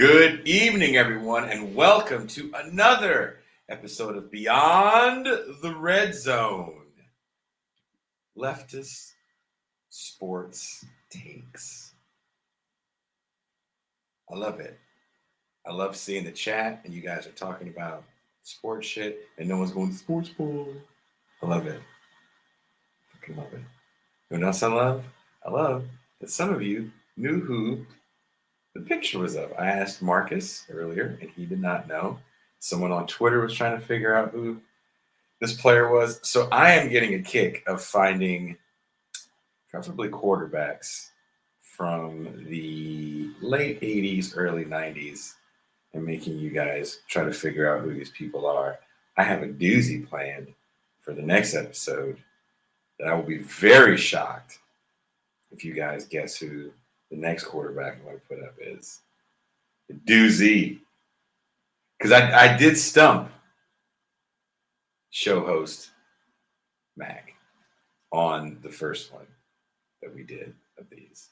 Good evening, everyone, and welcome to another episode of Beyond the Red Zone. Leftist sports takes. I love it. I love seeing the chat, and you guys are talking about sports shit, and no one's going sports ball. I love it. I love it. You know what else I love? I love that some of you knew who the picture was of. I asked Marcus earlier, and he did not know. Someone on Twitter was trying to figure out who this player was. So I am getting a kick of finding preferably quarterbacks from the late 80s, early 90s, and making you guys try to figure out who these people are. I have a doozy planned for the next episode that I will be very shocked if you guys guess who the next quarterback I'm going to put up is. The doozy. Because I did stump show host Mac on the first one that we did of these.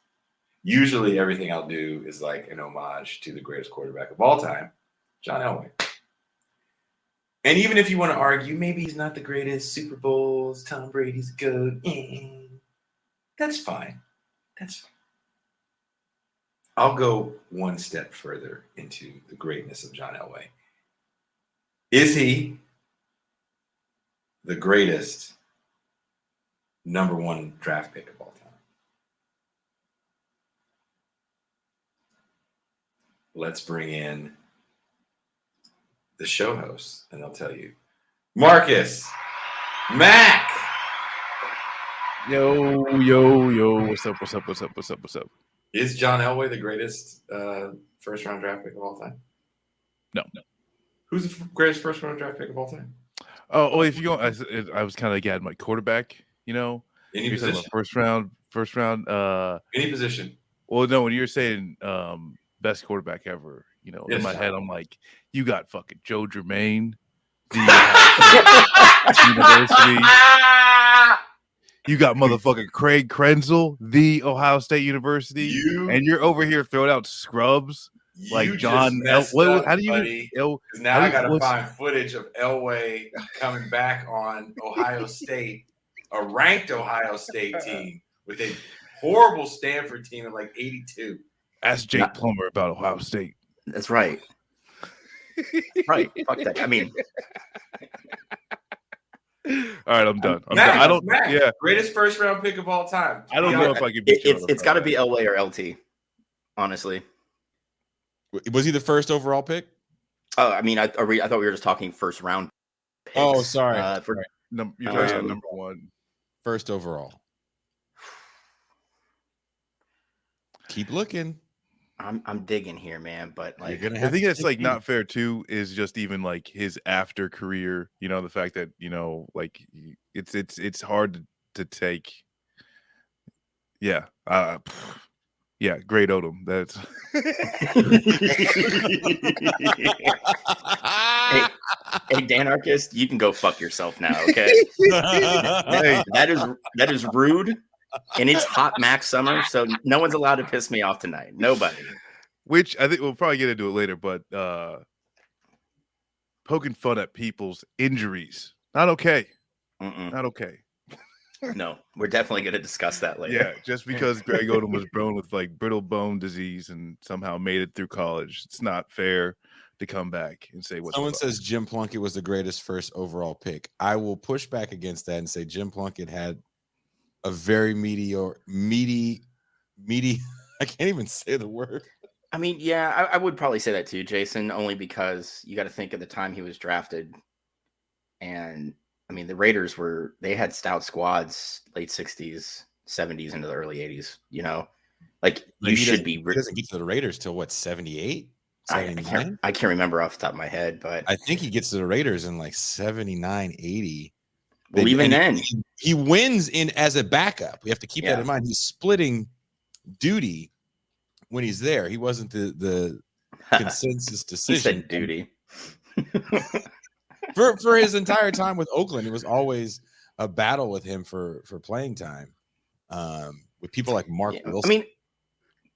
Usually everything I'll do is like an homage to the greatest quarterback of all time, John Elway. And even if you want to argue, maybe he's not the greatest, Super Bowls, Tom Brady's good, that's fine. That's fine. I'll go one step further into the greatness of John Elway. Is he the greatest number one draft pick of all time? Let's bring in the show hosts, and they'll tell you. Marcus, Mac. Yo, what's up? Is John Elway the greatest first-round draft pick of all time? No. Who's the greatest first-round draft pick of all time? Oh, well, if you go, I was kind of like, my quarterback, Any position? First round. Any position? Well, no, when you're saying best quarterback ever, in my head, I'm like, you got fucking Joe Germain, the University. You got motherfucking Craig Krenzel, the Ohio State University, and you're over here throwing out scrubs like John. How do you? Now I got to find footage of Elway coming back on Ohio State, a ranked Ohio State team with a horrible Stanford team in like '82. Ask Jake Plummer about Ohio State. That's right. Right. Fuck that. I mean. All right, I'm done. Greatest first round pick of all time. I don't know if I can. It's got to be Elway or LT. Honestly, was he the first overall pick? Oh, I mean, I thought we were just talking first round picks. Oh, sorry. You're talking number one, first overall. Keep looking. I'm digging here, man, but like I think it's like not fair too. Is just even like his after career. The fact that like it's hard to take. Yeah, great Odom. That's. Hey, Danarchist, you can go fuck yourself now, okay? Hey, that is rude. And it's hot max summer, so no one's allowed to piss me off tonight. Nobody. Which I think we'll probably get into it later, but poking fun at people's injuries. Not okay. Not okay. No, we're definitely going to discuss that later. Yeah, just because Greg Odom was born with like brittle bone disease and somehow made it through college, it's not fair to come back and say what. Someone says Jim Plunkett was the greatest first overall pick. I will push back against that and say Jim Plunkett had a very meaty. I can't even say the word. I mean, yeah, I would probably say that too, Jason, only because you got to think of the time he was drafted. And I mean, the Raiders they had stout squads, late 60s, 70s into the early 80s, like you should be. He doesn't get to the Raiders till what, 78? I can't remember off the top of my head, but I think he gets to the Raiders in like 79, 80. Well, even then, he wins in as a backup. We have to keep that in mind. He's splitting duty when he's there. He wasn't the consensus decision. He said duty. for his entire time with Oakland, it was always a battle with him for playing time. With people like Mark Wilson. I mean,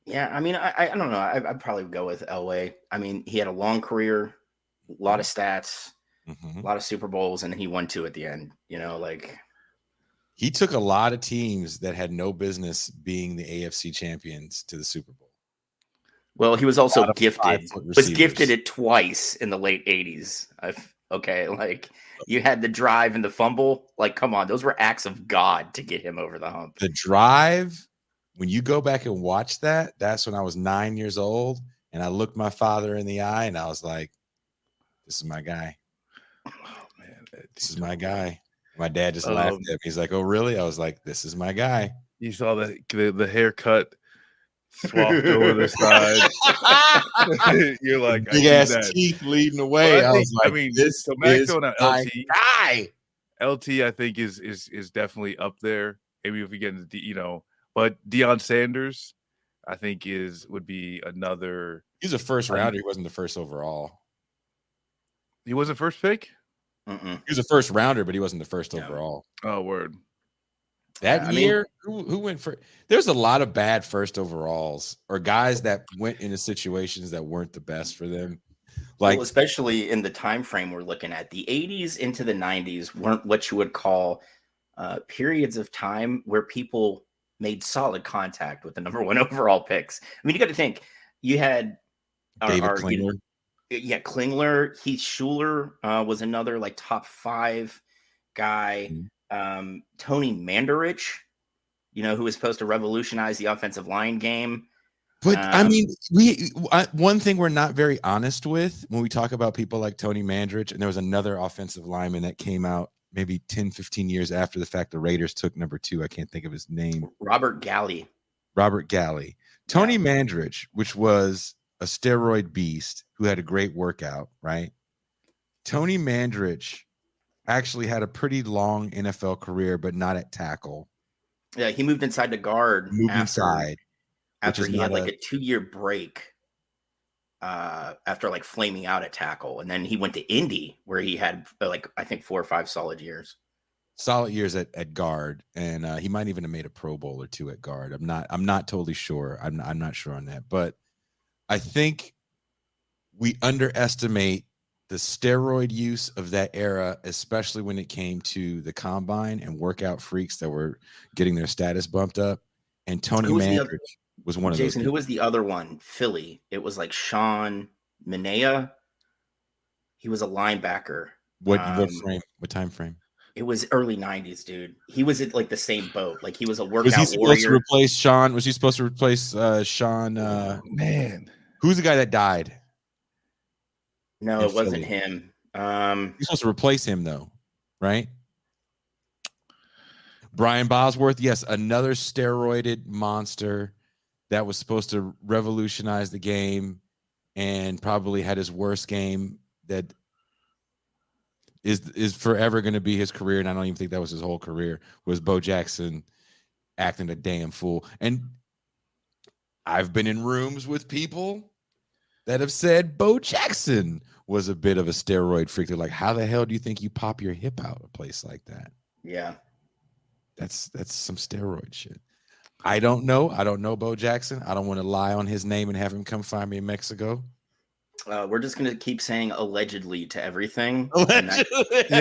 Yeah, I mean, I don't know. I'd probably go with Elway. I mean, he had a long career, a lot of stats, Mhm. a lot of Super Bowls, and then he won 2 at the end. You know, like He took a lot of teams that had no business being the AFC champions to the Super Bowl. well, he was A also lot of gifted. 5-foot Was gifted receivers. it twice in the late 80s. Okay, like you had the drive and the fumble. Like, come on, those were acts of God to get him over the hump. The drive, when you go back and watch that, that's when I was 9 years old, and I looked my father in the eye, and I was like, "This is my guy. Oh man, This is my guy." My dad just laughed at me. He's like, "Oh, really?" I was like, "This is my guy." you saw the haircut swapped over the side. You're like, I Big see ass that. teeth leading the But way. I I think, was I like, mean, "This so Mac is throwing out my LT. guy." LT, I think is definitely up there. Maybe if we get into but Dion Sanders, I think would be another. He's a first rounder. He wasn't the first overall. He was a first pick. Mm-mm. He was a first rounder, but he wasn't the first Yeah. overall. Oh, word. That Yeah, I mean- year, who went for? There's a lot of bad first overalls or guys that went into situations that weren't the best for them. Like, Well, especially in the time frame we're looking at, the 80s into the 90s weren't what you would call periods of time where people made solid contact with the number 1 overall picks. I mean, you got to think you had David Klingler. Klingler, Heath Schuler was another like top 5 guy. Tony Mandridge, who was supposed to revolutionize the offensive line game. But I mean, one thing we're not very honest with when we talk about people like Tony Mandridge, and there was another offensive lineman that came out maybe 10, 15 years after the fact the Raiders took number 2. I can't think of his name. Robert Galley. Tony Mandridge, which was a steroid beast who had a great workout, right? Tony Mandridge actually had a pretty long NFL career, but not at tackle. Yeah, he moved inside the guard after he had like a 2-year break after like flaming out at tackle. And then he went to Indy where he had like, I think 4 or 5 solid years. At guard, and he might even have made a Pro Bowl or 2 at guard. I'm not totally sure. I'm not sure on that, but I think we underestimate the steroid use of that era, especially when it came to the combine and workout freaks that were getting their status bumped up. And Tony Mandridge was one of those. Jason, who was the other one? Philly. It was like Sean Minea. He was a linebacker. What frame? What time frame? It was early 90s, dude. He was at like the same boat. Like he was a workout Was he supposed warrior. to replace Sean? Was he supposed to replace Sean? Man, who's the guy that died? No, it wasn't him. He's supposed to replace him though, right? Brian Bosworth, yes, another steroided monster that was supposed to revolutionize the game and probably had his worst game that is forever going to be his career, and I don't even think that was his whole career, was Bo Jackson acting a damn fool. And I've been in rooms with people that have said Bo Jackson was a bit of a steroid freak. They're like, how the hell do you think you pop your hip out a place like that? Yeah. That's some steroid shit. I don't know. I don't know Bo Jackson. I don't want to lie on his name and have him come find me in Mexico. We're just going to keep saying allegedly to everything. yes. But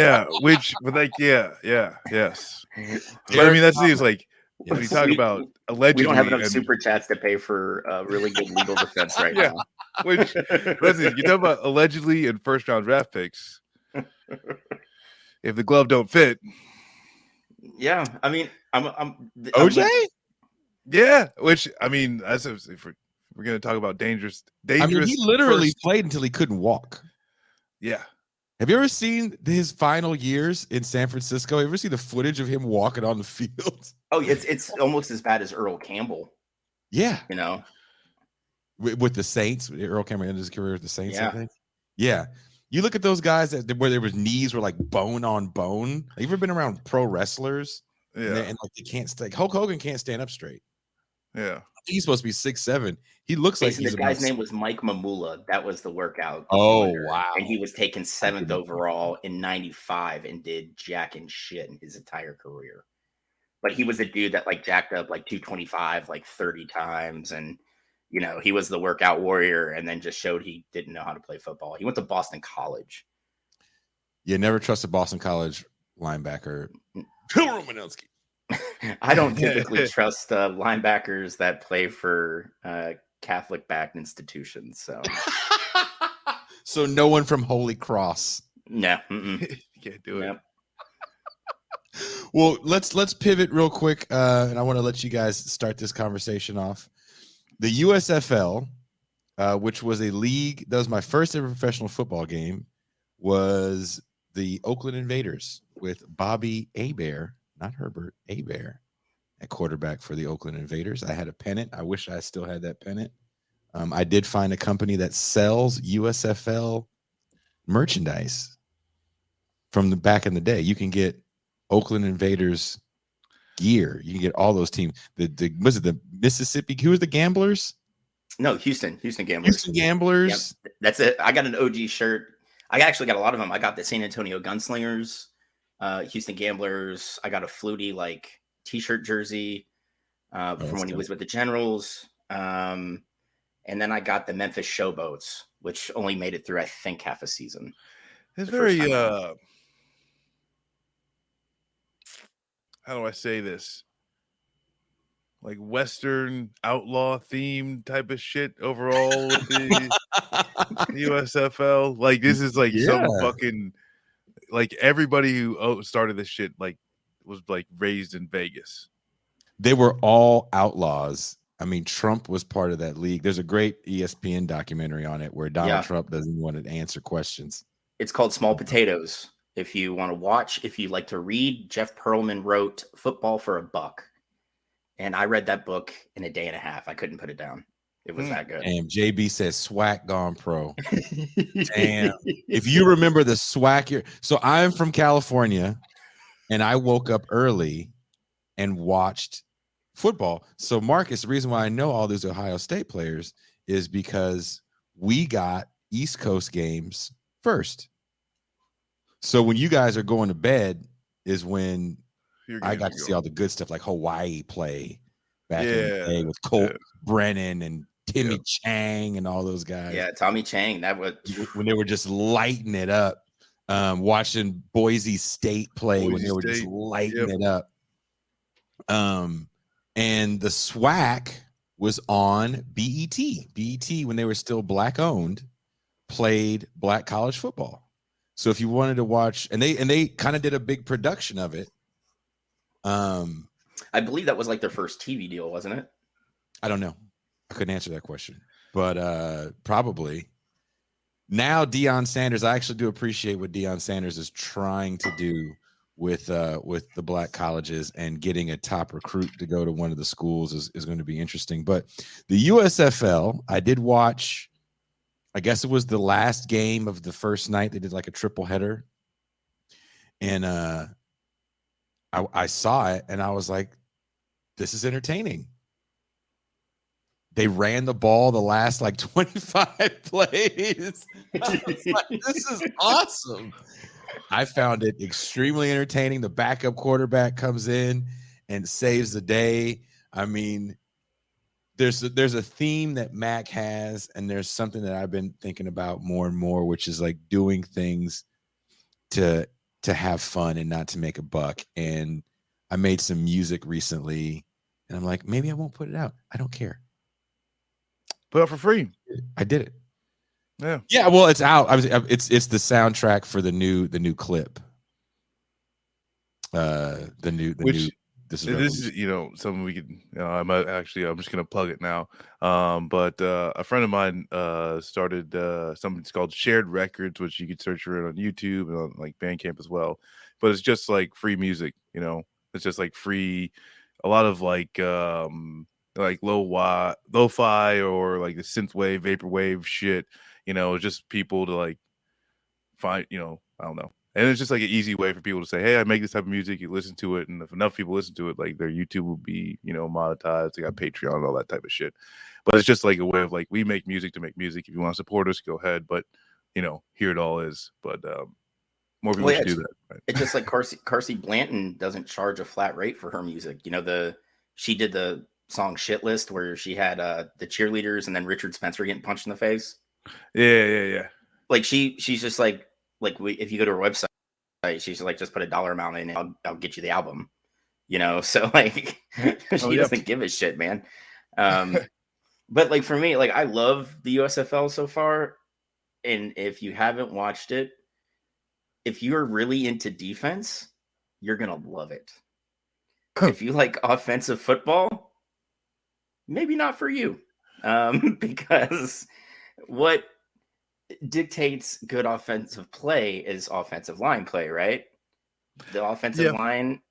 I mean, that's the thing is like, when you talk about allegedly, we don't have enough super chats to pay for really good legal defense right now. Which, listen, you talk about allegedly and first round draft picks. If the glove don't fit, yeah, I mean, I'm OJ. Yeah, which I mean, as if we're going to talk about dangerous. I mean, he literally played until he couldn't walk. Yeah. Have you ever seen his final years in San Francisco? Have you ever seen the footage of him walking on the field? Oh, it's almost as bad as Earl Campbell. Yeah. With the Saints. Earl Campbell ended his career with the Saints, yeah. I think. Yeah. You look at those guys where their knees were like bone on bone. Have you ever been around pro wrestlers? Yeah. And like they can't stand. Hulk Hogan can't stand up straight. Yeah. He's supposed to be 6'7". He looks like the guy's name was Mike Mamula. That was the workout. Oh, wow. And he was taken 7th overall in 95 and did jack and shit in his entire career. But he was a dude that like jacked up like 225 like 30 times. And he was the workout warrior and then just showed he didn't know how to play football. He went to Boston College. You never trust a Boston College linebacker. Romanowski. I don't typically trust linebackers that play for Catholic-backed institutions. So, so no one from Holy Cross. No, You can't do it. Nope. Well, let's pivot real quick, and I want to let you guys start this conversation off. The USFL, which was a league that was my first ever professional football game, was the Oakland Invaders with Bobby Hebert, not Herbert, Hebert, at quarterback for the Oakland Invaders. I had a pennant. I wish I still had that pennant. I did find a company that sells USFL merchandise from the back in the day. You can get Oakland Invaders gear. You can get all those teams. Was it the Mississippi? Who was the Gamblers? No, Houston Gamblers. Houston Gamblers. Yep, that's it. I got an OG shirt. I actually got a lot of them. I got the San Antonio Gunslingers, Houston Gamblers. I got a Flutie t-shirt jersey from when he was with the Generals. And then I got the Memphis Showboats, which only made it through, I think, half a season. It's very how do I say this? Like Western outlaw theme type of shit overall with the USFL. Like this is like some fucking everybody who started this shit was raised in Vegas. They were all outlaws. I mean, Trump was part of that league. There's a great ESPN documentary on it where Donald Trump doesn't want to answer questions. It's called Small Potatoes. If you want to watch, if you like to read, Jeff Pearlman wrote Football for a Buck. And I read that book in a day and a half. I couldn't put it down. It was that good. Damn, JB says SWAC gone pro. Damn. If you remember the SWAC year. So I'm from California and I woke up early and watched football. So Marcus, the reason why I know all these Ohio State players is because we got East Coast games first. So when you guys are going to bed is when I got to see all the good stuff, like Hawaii play back in the day with Colt Brennan and Timmy Chang and all those guys. Yeah, Tommy Chang. That was when they were just lighting it up. Watching Boise State play when they were just lighting it up. And the SWAC was on BET. BET, when they were still black owned, played black college football. So if you wanted to watch, and they kind of did a big production of it. I believe that was like their first TV deal, wasn't it? I don't know. I couldn't answer that question, but probably. Now Dion Sanders, I actually do appreciate what Dion Sanders is trying to do with the black colleges, and getting a top recruit to go to one of the schools is going to be interesting. But the USFL, I did watch. I guess it was the last game of the first night. They did like a triple header, and I saw it and I was like, this is entertaining. They ran the ball the last 25 plays. I was like, this is awesome. I found it extremely entertaining. The backup quarterback comes in and saves the day. I mean, there's a theme that Mac has, and there's something that I've been thinking about more and more, which is like doing things to have fun and not to make a buck. And I made some music recently, and I'm like, maybe I won't put it out. I don't care. Put it out for free. I did it. Yeah. Well, it's out. It's the soundtrack for the new clip. This is something we could. I'm just gonna plug it now. But a friend of mine started something called Shared Records, which you could search for it on YouTube and on Bandcamp as well. But it's just free music. It's just free. A lot of lo-fi or the synthwave, vaporwave shit. Just people to find. I don't know. And it's just an easy way for people to say, hey, I make this type of music. You listen to it. And if enough people listen to it, their YouTube will be, monetized. They got Patreon and all that type of shit. But it's just a way of we make music to make music. If you want to support us, go ahead. But, here it all is. But more people should do that. Right? It's just like Carsey Blanton doesn't charge a flat rate for her music. She did the song Shit List, where she had the cheerleaders and then Richard Spencer getting punched in the face. Yeah. Like she's just like if you go to her website, she's like, just put a dollar amount in and I'll get you the album. So like she doesn't give a shit, man. But like for me, like I love the USFL so far. And if you haven't watched it, if you're really into defense, you're gonna love it. If you like offensive football, maybe not for you. Because what dictates good offensive play is offensive line play, right? The offensive line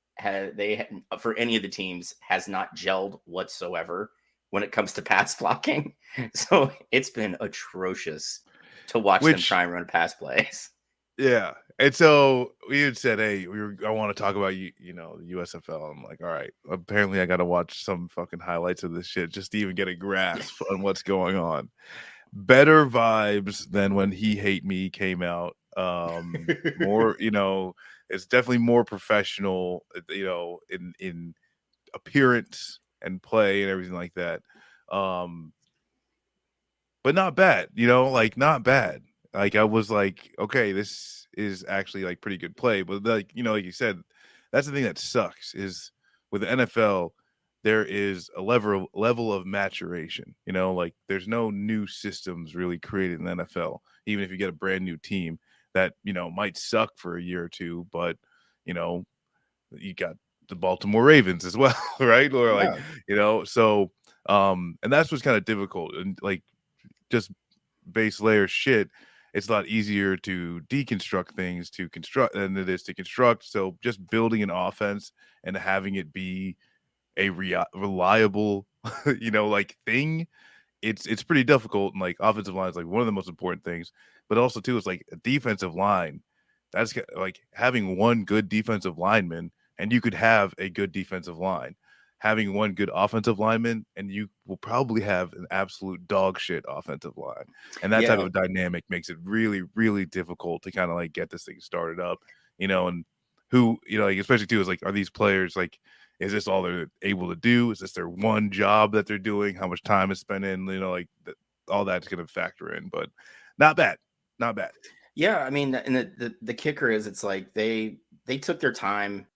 for any of the teams has not gelled whatsoever when it comes to pass blocking. So it's been atrocious to watch them try and run pass plays. Yeah. And so we had said, hey, I want to talk about the USFL. I'm like, all right, apparently I got to watch some fucking highlights of this shit just to even get a grasp on what's going on. Better vibes than when He Hate Me came out. More, it's definitely more professional, in appearance and play and everything like that. But not bad, not bad. Like I was like, okay, this is actually like pretty good play. But like, like you said, that's the thing that sucks is with the NFL, there is a level of maturation. Like there's no new systems really created in the NFL. Even if you get a brand new team that might suck for a year or two, but you got the Baltimore Ravens as well, right? Or like so and that's what's kind of difficult, and like just base layer shit. It's a lot easier to deconstruct things to construct than it is to construct. So just building an offense and having it be a reliable, like thing, it's pretty difficult. And like offensive line is like one of the most important things, but also too, it's like a defensive line. That's like having one good defensive lineman, and you could have a good defensive line. Having one good offensive lineman, and you will probably have an absolute dog shit offensive line. And that type of dynamic makes it really, really difficult to kind of like get this thing started up, and who, like, especially too, is like, are these players like, is this all they're able to do? Is this their one job that they're doing? How much time is spent in, like all that's going to factor in, but not bad. Yeah. I mean, and the kicker is it's like they took their time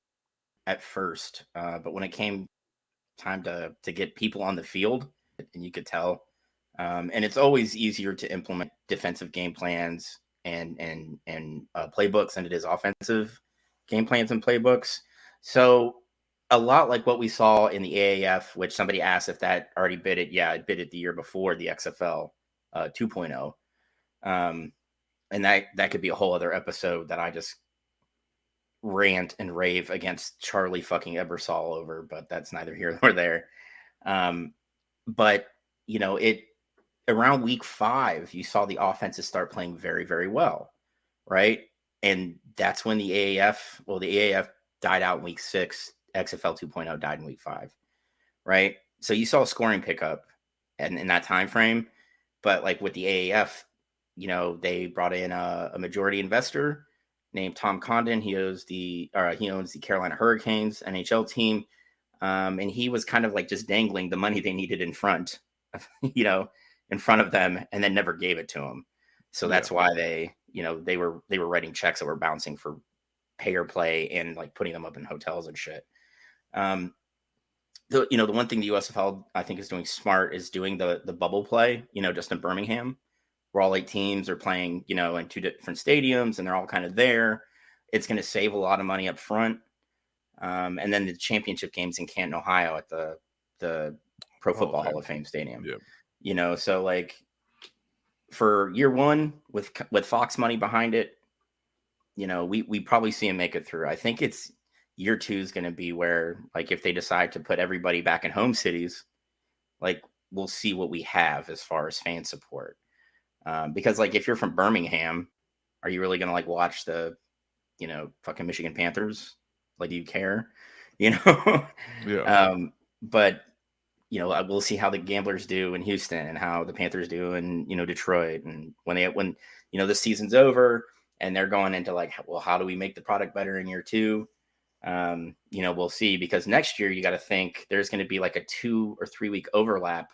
at first, but when it came time to get people on the field, and you could tell, and it's always easier to implement defensive game plans and playbooks than it is offensive game plans and playbooks. So a lot like what we saw in the AAF, which somebody asked if that already bid it. Yeah, it bid it the year before the XFL 2.0. And that could be a whole other episode that I just rant and rave against Charlie fucking Ebersol over, but that's neither here nor there. But it around week 5, you saw the offenses start playing very, very well, right? And that's when the AAF died out in week 6. XFL 2.0 died in week 5, right? So you saw a scoring pickup and in that time frame, but like with the AAF, they brought in a majority investor named Tom Condon. He owns the Carolina Hurricanes NHL team. And he was kind of like just dangling the money they needed in front of them, and then never gave it to them. So that's why they were writing checks that were bouncing for pay or play and like putting them up in hotels and shit. The one thing the USFL I think is doing smart is doing the bubble play, just in Birmingham, where all 8 teams are playing, in 2 different stadiums and they're all kind of there. It's going to save a lot of money up front. And then the championship games in Canton, Ohio at the Pro Football Hall of Fame Stadium. Yeah. So like for year 1 with Fox money behind it, we probably see him make it through. I think it's year 2 is going to be where, like, if they decide to put everybody back in home cities, like, we'll see what we have as far as fan support. Because like, if you're from Birmingham, are you really going to like watch the, fucking Michigan Panthers? Like, do you care? Yeah. But we'll see how the Gamblers do in Houston and how the Panthers do in, Detroit. And when this season's over and they're going into like, well, how do we make the product better in year 2? We'll see, because next year you got to think there's going to be like a 2 or 3 week overlap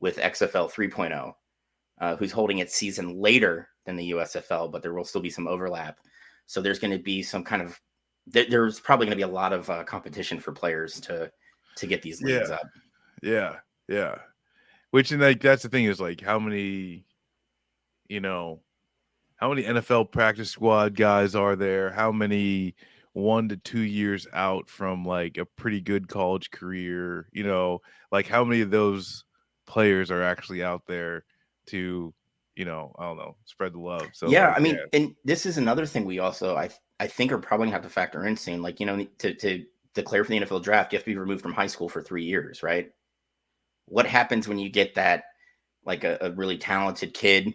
with XFL 3.0, who's holding its season later than the USFL, but there will still be some overlap. So there's going to be some kind of, there's probably going to be a lot of competition for players to get these leagues up. Yeah. Which, and like, that's the thing, is like, how many NFL practice squad guys are there? How many 1 to 2 years out from like a pretty good college career? Like, how many of those players are actually out there to, I don't know, spread the love? So yeah, like, I mean, and this is another thing we also, I think, are probably gonna have to factor in soon. Like, to declare for the NFL draft, you have to be removed from high school for 3 years, right? What happens when you get that, like a really talented kid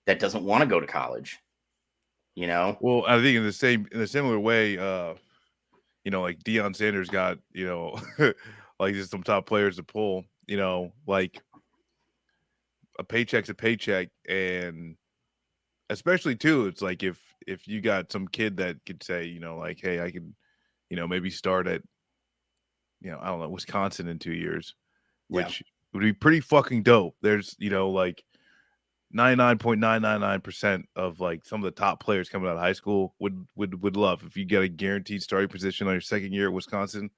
that doesn't want to go to college? Well, I think in a similar way, like Dion Sanders got, like just some top players to pull, like a paycheck's a paycheck. And especially too, it's like if you got some kid that could say, like, hey, I could, maybe start at, I don't know, Wisconsin in 2 years, which would be pretty fucking dope. There's, like 99.999% of like some of the top players coming out of high school would love if you get a guaranteed starting position on your second year at Wisconsin.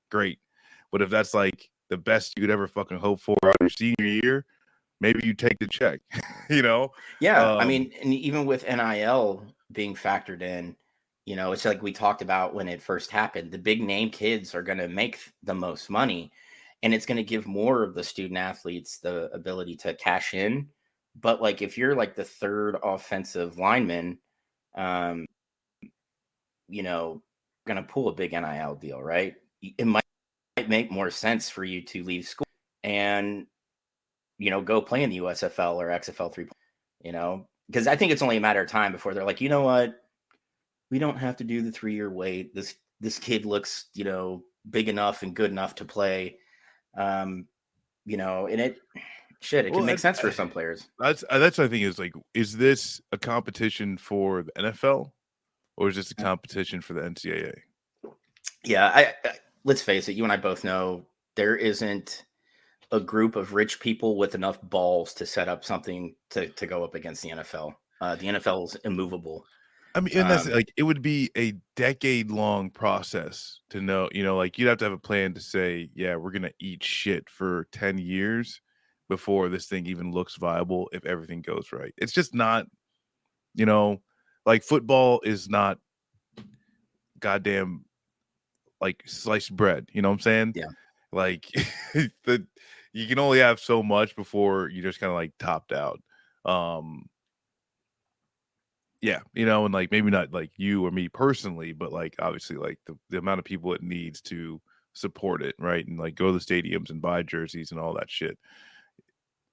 Great. But if that's like the best you could ever fucking hope for on your senior year, maybe you take the check. Yeah, I mean, and even with NIL being factored in, it's like we talked about when it first happened. The big name kids are going to make the most money, and it's going to give more of the student athletes the ability to cash in. But like, if you're like the third offensive lineman, going to pull a big NIL deal, right? It might make more sense for you to leave school and, go play in the USFL or XFL 3, because I think it's only a matter of time before they're like, you know what? We don't have to do the 3-year wait. This kid looks, big enough and good enough to play. And it can make sense for some players. That's what I think, is like, is this a competition for the NFL or is this a competition for the NCAA? Yeah, I let's face it, you and I both know there isn't a group of rich people with enough balls to set up something to go up against the NFL. The NFL is immovable. I mean, and that's like, it would be a decade-long process to know, like you'd have to have a plan to say, yeah, we're going to eat shit for 10 years before this thing even looks viable if everything goes right. It's just not, like football is not goddamn like sliced bread. You know what I'm saying? Yeah. Like you can only have so much before you just kind of like topped out. Yeah, and like maybe not like you or me personally, but like obviously like the amount of people it needs to support it, right? And like go to the stadiums and buy jerseys and all that shit.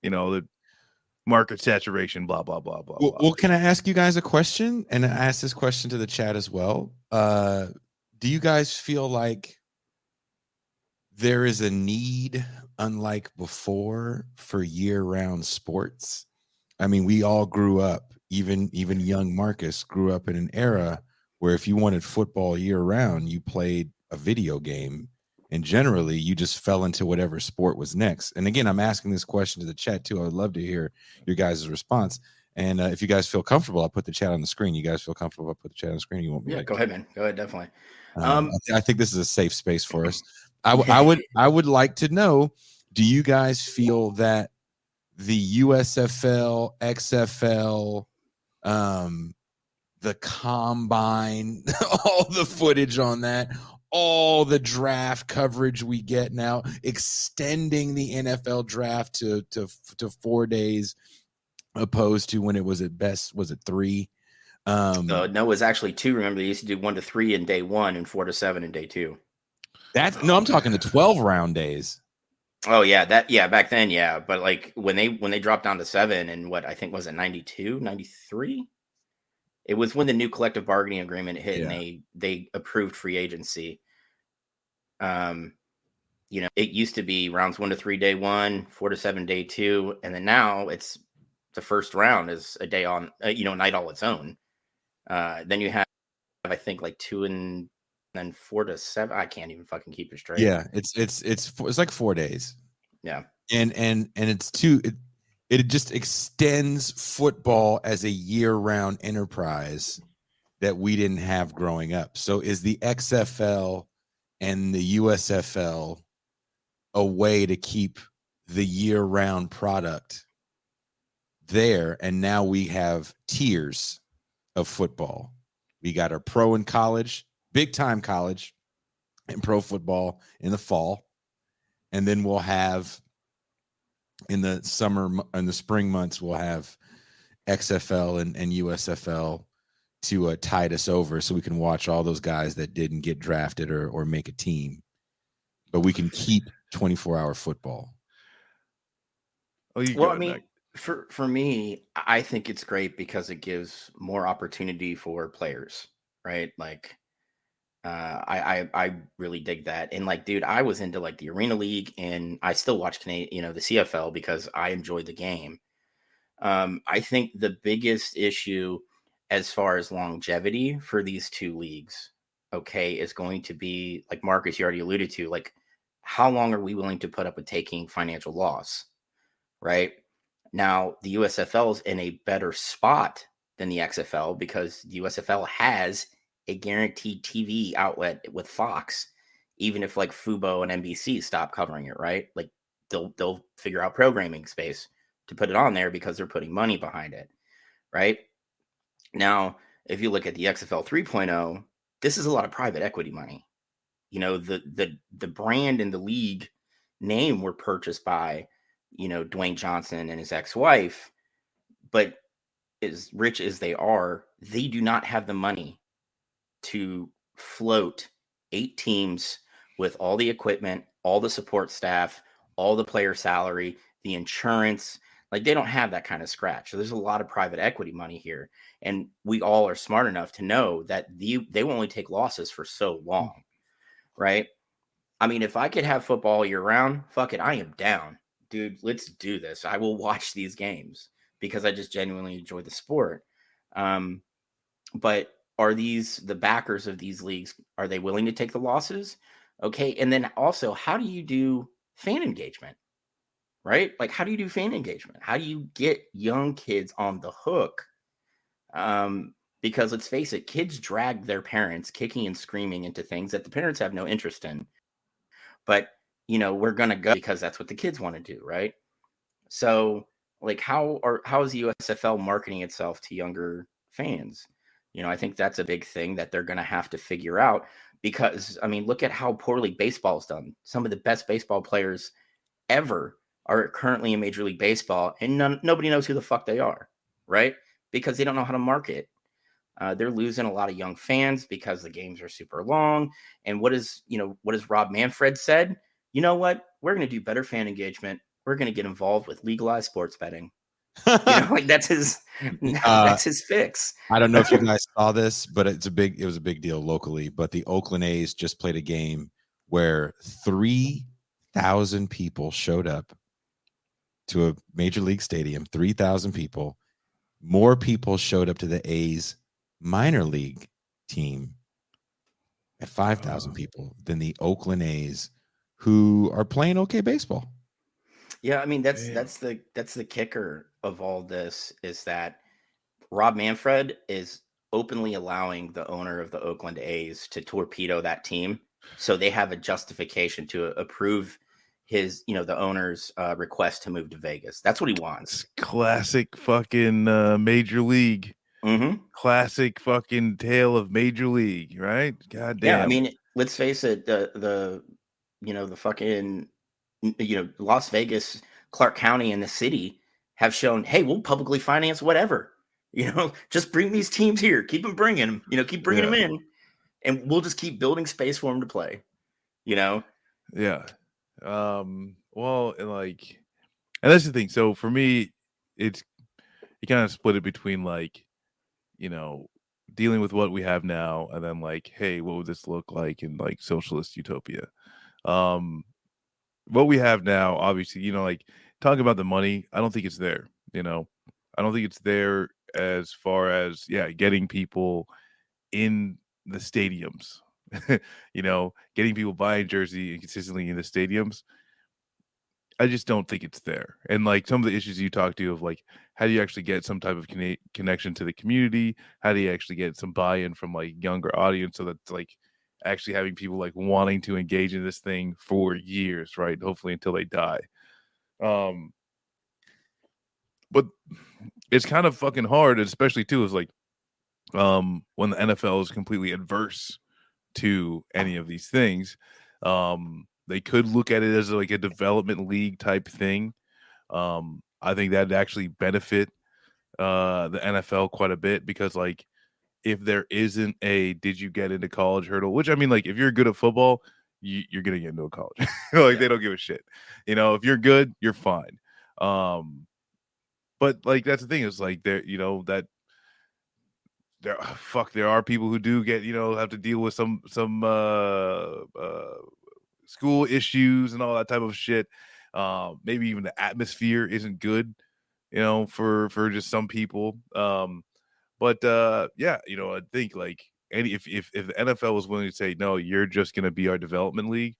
The market saturation, blah blah blah blah. Well, can I ask you guys a question? And I ask this question to the chat as well. Do you guys feel like there is a need, unlike before, for year-round sports? I mean, we all grew up, even young Marcus grew up in an era where if you wanted football year-round, you played a video game, and generally you just fell into whatever sport was next. And again, I'm asking this question to the chat too. I would love to hear your guys' response. And if you guys feel comfortable, I'll put the chat on the screen. You guys feel comfortable? I'll put the chat on the screen. You want me? Yeah, go ahead, man. Go ahead, definitely. I think this is a safe space for us. I would like to know, do you guys feel that the USFL, XFL, the combine, all the footage on that, all the draft coverage we get now, extending the NFL draft to 4 days opposed to when it was at best, was it 3? No, it was actually 2. Remember, they used to do 1 to 3 in day 1 and 4 to 7 in day 2. I'm talking the 12-round days. Oh yeah, back then, yeah. But like when they dropped down to 7 and what I think was it 92, 93? It was when the new collective bargaining agreement hit and they approved free agency. It used to be rounds 1 to 3 day 1, 4 to 7 day 2, and then now it's the first round is a day on, night all its own. Then you have, I think, like 2 and then 4 to 7. I can't even fucking keep it straight. Yeah, it's like 4 days. Yeah. And it's it just extends football as a year-round enterprise that we didn't have growing up. So is the XFL and the USFL a way to keep the year-round product there? And now we have tiers of football. We got our pro and college, big time college and pro football in the fall. And then we'll have in the summer and the spring months, we'll have XFL and USFL to tide us over so we can watch all those guys that didn't get drafted or make a team. But we can keep 24-hour football. Oh, you Well, go I mean, Nick. for me, I think it's great because it gives more opportunity for players, right? Like, I really dig that. And like, dude, I was into like the Arena League, and I still watch the CFL because I enjoy the game. I think the biggest issue as far as longevity for these two leagues, okay, is going to be, like Marcus, you already alluded to, like, how long are we willing to put up with taking financial loss, right? Now, the USFL is in a better spot than the XFL because the USFL has a guaranteed TV outlet with Fox, even if like Fubo and NBC stop covering it, right? Like they'll figure out programming space to put it on there because they're putting money behind it, right? Now, if you look at the XFL 3.0, this is a lot of private equity money. You know, the brand and the league name were purchased by, Dwayne Johnson and his ex-wife, but as rich as they are, they do not have the money to float 8 teams with all the equipment, all the support staff, all the player salary, the insurance. Like, they don't have that kind of scratch. So there's a lot of private equity money here. And we all are smart enough to know that they will only take losses for so long, right? I mean, if I could have football year round, fuck it, I am down. Dude, let's do this. I will watch these games because I just genuinely enjoy the sport. But are the backers of these leagues, are they willing to take the losses? Okay. And then also, how do you do fan engagement? Right? Like, how do you do fan engagement? How do you get young kids on the hook? Because let's face it, kids drag their parents kicking and screaming into things that the parents have no interest in. But, we're going to go because that's what the kids want to do, right? So, like, how is the USFL marketing itself to younger fans? I think that's a big thing that they're going to have to figure out because, I mean, look at how poorly baseball's done. Some of the best baseball players ever are currently in Major League Baseball, and nobody knows who the fuck they are, right? Because they don't know how to market. They're losing a lot of young fans because the games are super long. And what has Rob Manfred said? You know what? We're going to do better fan engagement. We're going to get involved with legalized sports betting. Like that's his fix. I don't know if you guys saw this, but it was a big deal locally. But the Oakland A's just played a game where 3,000 people showed up to a major league stadium. 3,000 people. More people showed up to the A's minor league team at 5,000 people than the Oakland A's, who are playing okay baseball. Yeah, I mean that's the kicker of all this is that Rob Manfred is openly allowing the owner of the Oakland A's to torpedo that team, so they have a justification to approve his, the owner's request to move to Vegas. That's what he wants. Classic fucking Major League. Mm-hmm. Classic fucking tale of Major League, right? God damn. Yeah, I mean, let's face it, the fucking Las Vegas, Clark County, and the city have shown, hey, we'll publicly finance whatever. Just bring these teams here, keep them bringing them, keep bringing them in, and we'll just keep building space for them to play. Yeah. Well, and that's the thing. So for me, you kind of split it between dealing with what we have now, and then hey, what would this look like in socialist utopia? What we have now, obviously, talking about the money, I don't think it's there. I don't think it's there as far as getting people in the stadiums. getting people buying jersey and consistently in the stadiums. I just don't think it's there. And like some of the issues you talk to of like, how do you actually get some type of connection to the community? How do you actually get some buy-in from like younger audience so that's like actually having people like wanting to engage in this thing for years, right? Hopefully until they die. But it's kind of fucking hard, especially too, is like when the NFL is completely adverse to any of these things. They could look at it as like a development league type thing. I think that'd actually benefit the NFL quite a bit because like if there isn't a did you get into college hurdle, which I mean like if you're good at football, you're gonna get into a college. Like they don't give a shit. If you're good, you're fine. But like that's the thing is like there there are people who do get have to deal with some school issues and all that type of shit. Maybe even the atmosphere isn't good, for just some people. But yeah, I think like if the NFL was willing to say no, you're just gonna be our development league,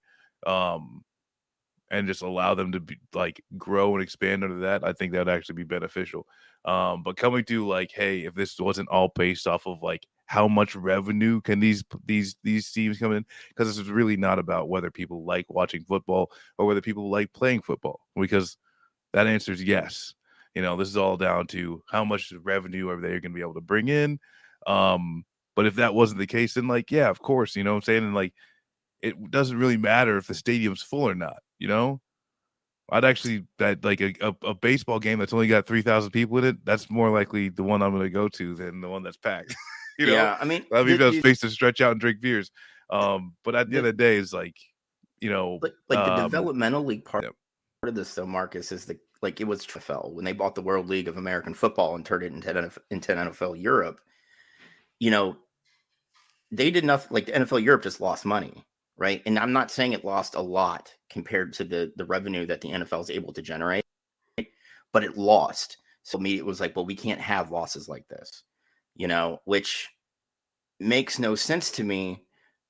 and just allow them to be like grow and expand under that, I think that would actually be beneficial. But coming to like, hey, if this wasn't all based off of like how much revenue can these teams come in, because this is really not about whether people like watching football or whether people like playing football, because that answer is yes. This is all down to how much revenue are they going to be able to bring in. But if that wasn't the case, then like, yeah, of course, what I'm saying? And like, it doesn't really matter if the stadium's full or not, I'd actually that like a baseball game that's only got 3,000 people in it, that's more likely the one I'm going to go to than the one that's packed. Yeah, I mean, I mean, have space to stretch out and drink beers. But at the end of the day, is like, the developmental league part of this though, Marcus, is it was USFL when they bought the World League of American Football and turned it into NFL Europe. They did nothing. Like the NFL Europe just lost money, right? And I'm not saying it lost a lot compared to the revenue that the NFL is able to generate, but it lost. So me, it was like, well, we can't have losses like this, which makes no sense to me.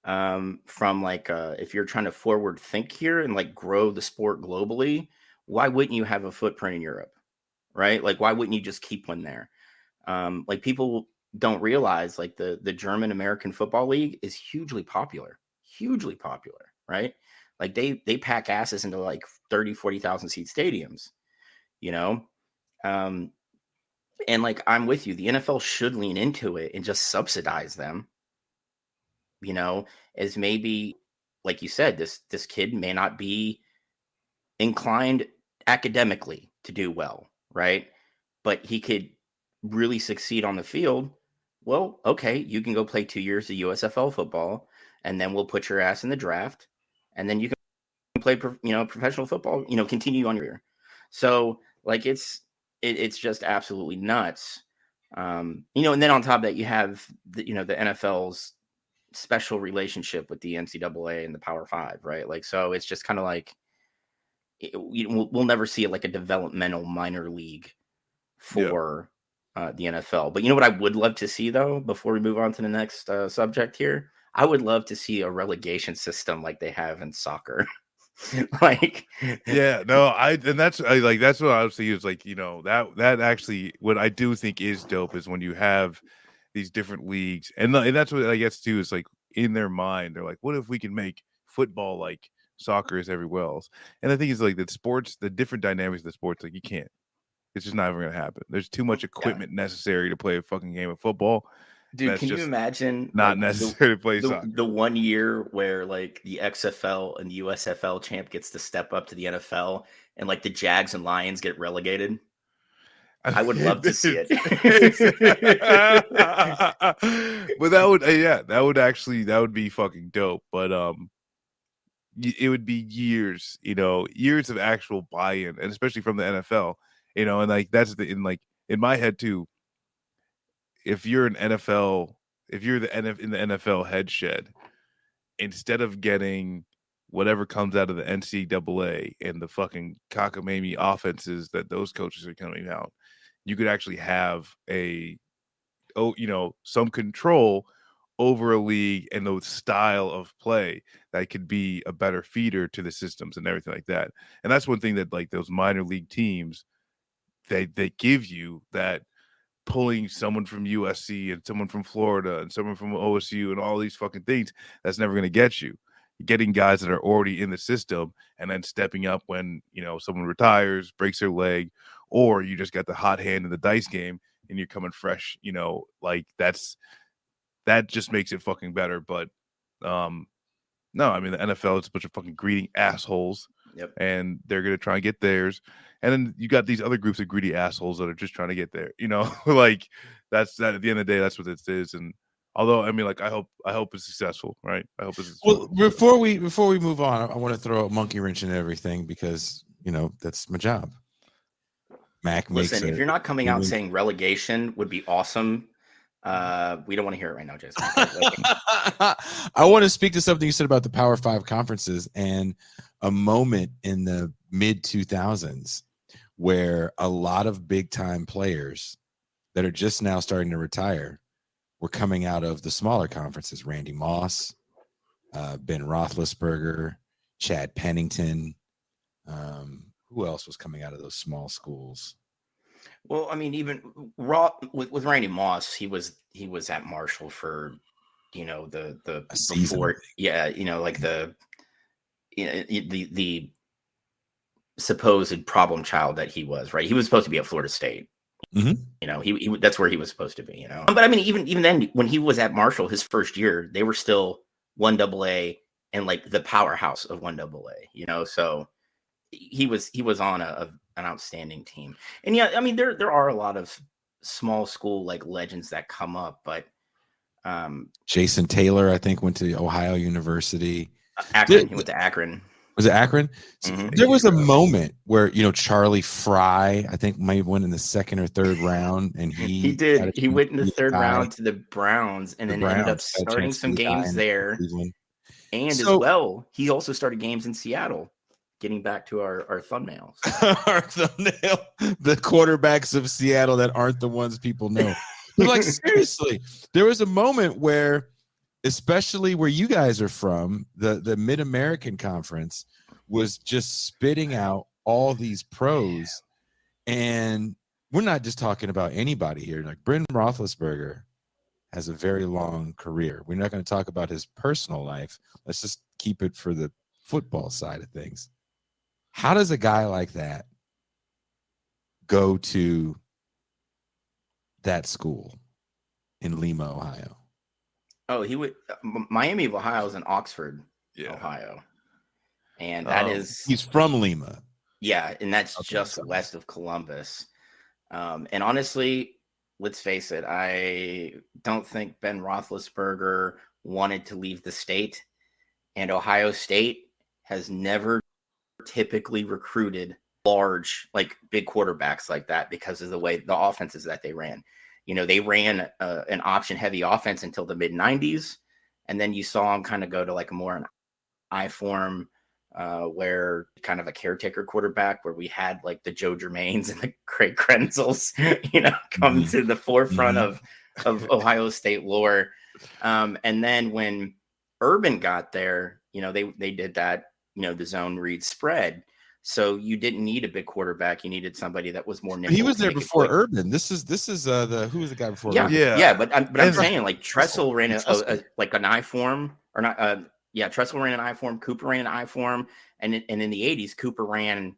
From like if you're trying to forward think here and like grow the sport globally, why wouldn't you have a footprint in Europe, right? Like why wouldn't you just keep one there? Like people don't realize like the German American Football League is hugely popular, right? Like they pack asses into like 30,000-40,000 seat stadiums, and like I'm with you, the NFL should lean into it and just subsidize them, as maybe like you said, this kid may not be inclined academically to do well, right? But he could really succeed on the field. Well, okay, you can go play 2 years of USFL football, and then we'll put your ass in the draft, and then you can play, professional football. Continue on your career. So, like, it's just absolutely nuts. And then on top of that, you have the NFL's special relationship with the NCAA and the Power Five, right? Like, so it's just kind of like we'll never see it like a developmental minor league for the NFL. But you know what I would love to see though, before we move on to the next subject here, I would love to see a relegation system like they have in soccer. Like, yeah, no, that's what I was thinking is like, that actually what I do think is dope is when you have these different leagues, and that's what I guess too is like in their mind they're like, what if we can make football like soccer is everywhere else? And the thing is like that sports, the different dynamics of the sports, like you can't. It's just not even gonna happen. There's too much equipment necessary to play a fucking game of football. Dude, can you imagine not necessary to play soccer? The 1 year where like the XFL and the USFL champ gets to step up to the NFL and like the Jags and Lions get relegated? I would love to see it. But that would be fucking dope. But it would be years of actual buy-in, and especially from the NFL, and like that's in my head too. If you're in the NFL head shed, instead of getting whatever comes out of the NCAA and the fucking cockamamie offenses that those coaches are coming out, you could actually have some control over a league and the style of play that could be a better feeder to the systems and everything like that. And that's one thing that like those minor league teams, they give you, that pulling someone from USC and someone from Florida and someone from OSU and all these fucking things, that's never going to get you. Getting guys that are already in the system and then stepping up when, you know, someone retires, breaks their leg, or you just got the hot hand in the dice game and you're coming fresh, you know, like that just makes it fucking better. But no, I mean, the NFL is a bunch of fucking greedy assholes. Yep. And they're going to try and get theirs. And then you got these other groups of greedy assholes that are just trying to get there, you know, like that's that at the end of the day, that's what it is. And although, I mean, like, I hope it's successful, right? I hope it's successful. Well, before we move on, I want to throw a monkey wrench in everything because, you know, that's my job. Mac makes Listen, if you're not coming out saying relegation would be awesome, we don't want to hear it right now, Jason. I want to speak to something you said about the Power 5 conferences and a moment in the mid 2000s where a lot of big time players that are just now starting to retire were coming out of the smaller conferences. Randy Moss, Ben Roethlisberger, Chad Pennington. Who else was coming out of those small schools? Well, I mean, even with Randy Moss, he was at Marshall for, you know, the season. Before, yeah, you know, like the supposed problem child that he was, right? He was supposed to be at Florida State. Mm-hmm. You know, he that's where he was supposed to be, you know. But I mean, even then, when he was at Marshall, his first year, they were still 1AA and like the powerhouse of 1AA, you know. So he was on an outstanding team. And yeah, I mean, there are a lot of small school like legends that come up, but Jason Taylor, I think, went to Ohio University. Akron, he went to Akron. Was it Akron? Mm-hmm. There was a moment where, you know, Charlie Fry, I think, might have went in the second or third round, and he did. He went in the third round to the Browns, and then ended up starting some games there. And as well, he also started games in Seattle. Getting back to our thumbnails. Our thumbnail, the quarterbacks of Seattle that aren't the ones people know. But like, seriously, there was a moment where, especially where you guys are from, the Mid-American Conference was just spitting out all these pros. And we're not just talking about anybody here. Like Ben Roethlisberger has a very long career. We're not going to talk about his personal life. Let's just keep it for the football side of things. How does a guy like that go to that school in Lima, Ohio? Oh, he would. Miami of Ohio is in Oxford, Ohio, and that is he's from Lima. Yeah, and that's just west of Columbus. And honestly, let's face it, I don't think Ben Roethlisberger wanted to leave the state, and Ohio State has never typically recruited large, like big quarterbacks like that because of the way the offenses that they ran. You know, they ran an option heavy offense until the mid 90s. And then you saw them kind of go to like a more an I form where kind of a caretaker quarterback where we had like the Joe Germains and the Craig Krenzels, you know, come to the forefront of Ohio State lore. And then when Urban got there, you know, they did that, you know, the zone read spread. So you didn't need a big quarterback. You needed somebody that was more nimble. He was there before Urban. This is who was the guy before? Urban? Yeah. But I'm saying like Tressel ran like an I form or not. Tressel ran an I form. Cooper ran an I form, and in the 80s, Cooper ran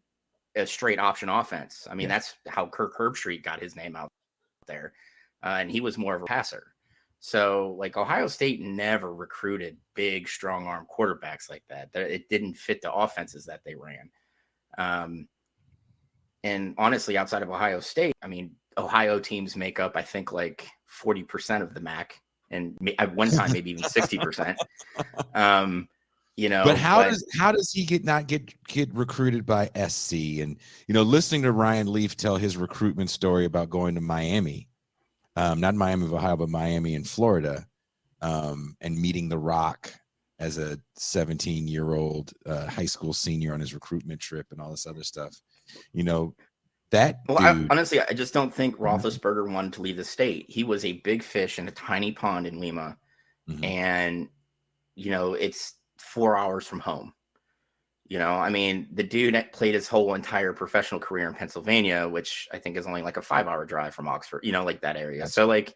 a straight option offense. I mean, that's how Kirk Herbstreit got his name out there, and he was more of a passer. So, like, Ohio State never recruited big, strong arm quarterbacks like that. It didn't fit the offenses that they ran. And honestly, outside of Ohio State, I mean, Ohio teams make up, I think, like 40% of the MAC, and at one time maybe even 60%. You know, but how does he not get recruited by SC? And you know, listening to Ryan Leaf tell his recruitment story about going to Miami. Not Miami of Ohio, but Miami in Florida, and meeting The Rock as a 17-year-old high school senior on his recruitment trip and all this other stuff. You know, that dude, honestly, I just don't think Roethlisberger wanted to leave the state. He was a big fish in a tiny pond in Lima, and it's 4 hours from home. I mean, the dude played his whole entire professional career in Pennsylvania, which I think is only like a 5-hour drive from Oxford, like that area. So like,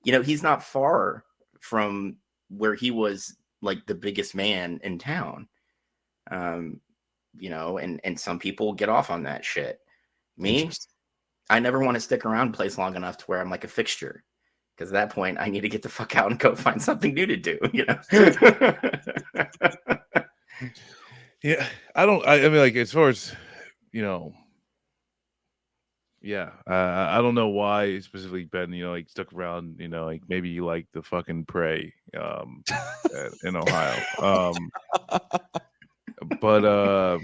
he's not far from where he was like the biggest man in town. And some people get off on that shit. Me, I never want to stick around a place long enough to where I'm like a fixture. Because at that point, I need to get the fuck out and go find something new to do, Yeah, I mean, like, as far as, yeah, I don't know why specifically Ben, like, stuck around, like, maybe you like the fucking prey in Ohio. But I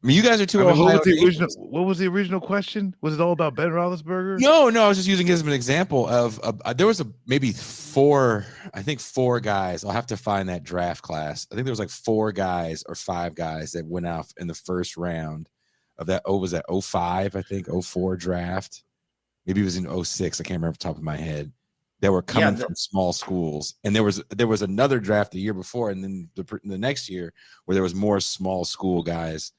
mean, you guys are two what Ohio was the original? natives. What was the original question? Was it all about Ben Roethlisberger? No, I was just using it as an example of there was maybe four guys. I'll have to find that draft class. I think there was like 4 guys or 5 guys that went off in the first round of that. Was that 05? I think 04 draft. Maybe it was in 06. I can't remember off the top of my head. That were coming from small schools, and there was another draft the year before, and then the next year where there was more small school guys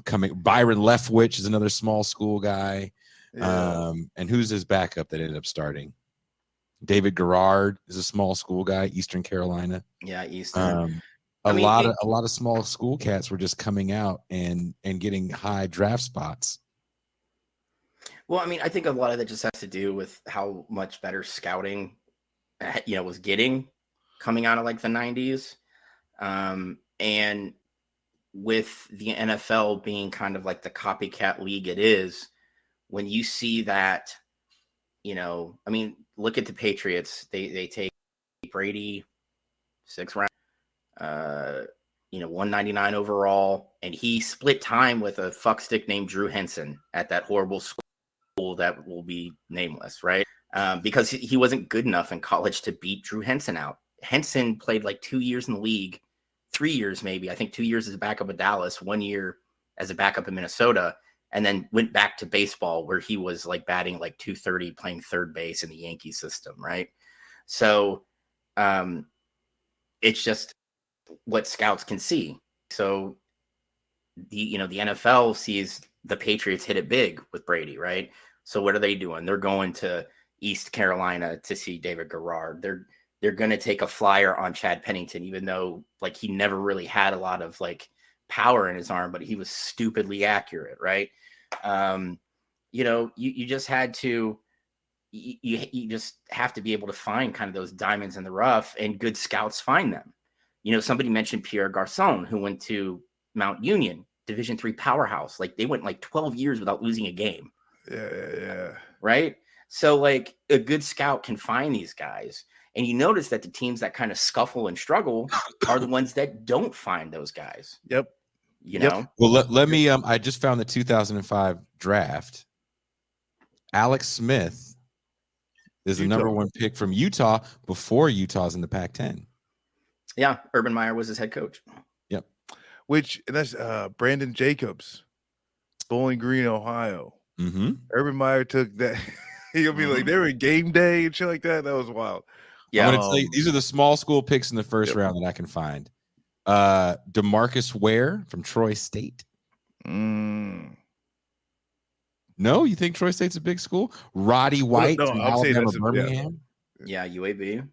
coming. Byron Leftwich is another small school guy. Yeah. And who's his backup that ended up starting? David Garrard is a small school guy, Eastern Carolina. Yeah, Eastern. A lot of small school cats were just coming out and getting high draft spots. Well, I mean, I think a lot of that just has to do with how much better scouting, was getting coming out of like the 90s. And with the NFL being kind of like the copycat league it is, when you see that, I mean, look at the Patriots. They take Brady 6th round, 199 overall, and he split time with a fuckstick named Drew Henson at that horrible school that will be nameless, right? Because he wasn't good enough in college to beat Drew Henson out. Henson played like 2 years in the league, 3 years maybe. I think 2 years as a backup at Dallas, 1 year as a backup in Minnesota, and then went back to baseball where he was like batting like 230, playing third base in the Yankee system, right? So it's just what scouts can see. So the NFL sees the Patriots hit it big with Brady, right? So what are they doing? They're going to East Carolina to see David Garrard. They're going to take a flyer on Chad Pennington, even though like he never really had a lot of like power in his arm, but he was stupidly accurate, right? You just had to, you just have to be able to find kind of those diamonds in the rough, and good scouts find them. Somebody mentioned Pierre Garçon, who went to Mount Union, Division III powerhouse. Like they went like 12 years without losing a game. Yeah. Right. So like a good scout can find these guys. And you notice that the teams that kind of scuffle and struggle are the ones that don't find those guys. Yep. Know? Well, let me, I just found the 2005 draft. Alex Smith is the number 1 pick from Utah before Utah's in the Pac-10. Yeah. Urban Meyer was his head coach. Yep. And that's Brandon Jacobs, Bowling Green, Ohio. Mm-hmm. Urban Meyer took that. He'll be like, they were in game day and shit like that. That was wild. Yeah. I'm going to tell you, these are the small school picks in the first round that I can find. DeMarcus Ware from Troy State. No, you think Troy State's a big school? Roddy White from Alabama, Birmingham. Yeah, UAB.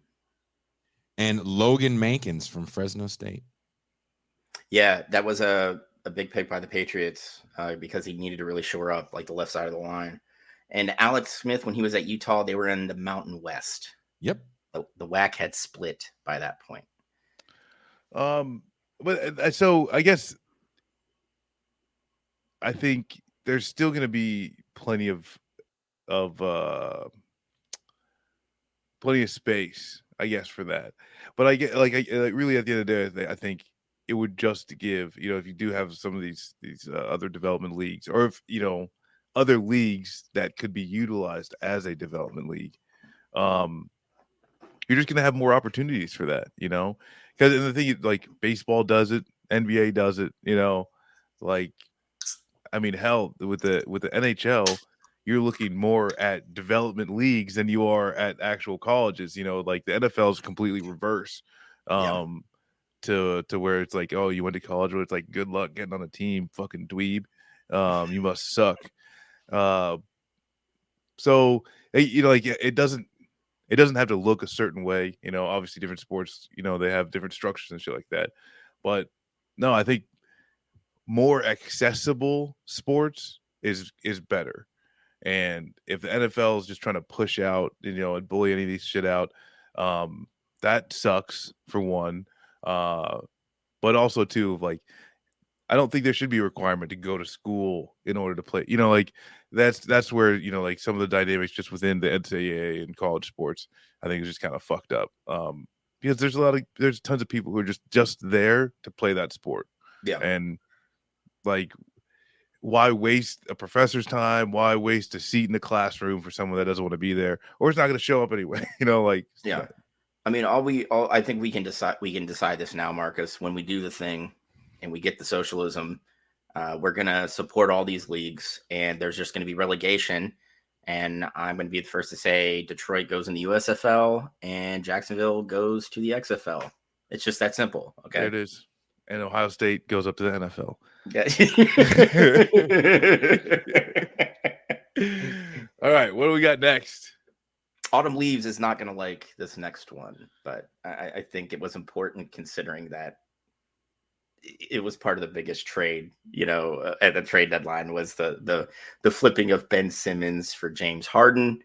And Logan Mankins from Fresno State. Yeah, that was a big pick by the Patriots because he needed to really shore up like the left side of the line. And Alex Smith, when he was at Utah, they were in the Mountain West. Yep. The WAC had split by that point. But so I guess I think there's still going to be plenty of space, I guess, for that. But I get really at the end of the day, I think it would just give, if you do have some of these other development leagues, or if other leagues that could be utilized as a development league, you're just gonna have more opportunities for that, because the thing is, like, baseball does it, NBA does it, like, I mean, hell, with the NHL, you're looking more at development leagues than you are at actual colleges. You know, like the NFL is completely reverse. To where it's like, oh, you went to college, but it's like, good luck getting on a team, fucking dweeb. You must suck. So you know, like it doesn't have to look a certain way. You know, obviously different sports, you know, they have different structures and shit like that. But no, I think more accessible sports is better. And if the NFL is just trying to push out, you know, and bully any of these shit out, that sucks for one. But also too, like, I don't think there should be a requirement to go to school in order to play. You know, like that's where, you know, like some of the dynamics just within the NCAA and college sports, I think is just kind of fucked up. Because there's tons of people who are just there to play that sport. Yeah. And like, why waste a professor's time? Why waste a seat in the classroom for someone that doesn't want to be there, or it's not going to show up anyway? You know, like, Yeah. I mean, I think we can decide this now, Marcus. When we do the thing and we get the socialism, we're going to support all these leagues, and there's just going to be relegation. And I'm going to be the first to say Detroit goes in the USFL and Jacksonville goes to the XFL. It's just that simple. Okay. there it is. And Ohio State goes up to the NFL. All right, what do we got next? Autumn Leaves is not going to like this next one, but I think it was important considering that it was part of the biggest trade, you know, at the trade deadline was the flipping of Ben Simmons for James Harden.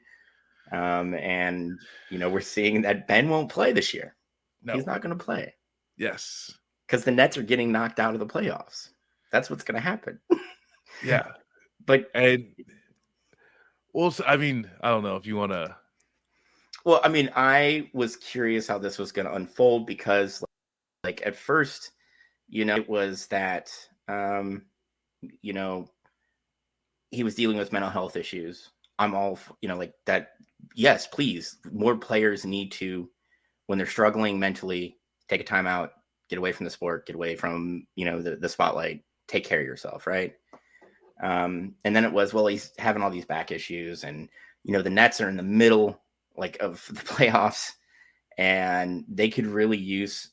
And, you know, we're seeing that Ben won't play this year. No. He's not going to play. Yes. Because the Nets are getting knocked out of the playoffs. That's what's going to happen. Yeah. But also, I mean, I don't know if you want to. Well, I mean, I was curious how this was going to unfold because, like, at first, you know, it was that, you know, he was dealing with mental health issues. I'm all, you know, like that. Yes, please. More players need to, when they're struggling mentally, take a time out, get away from the sport, get away from, you know, the spotlight, take care of yourself. Right. And then it was, well, he's having all these back issues and, you know, the Nets are in the middle like of the playoffs and they could really use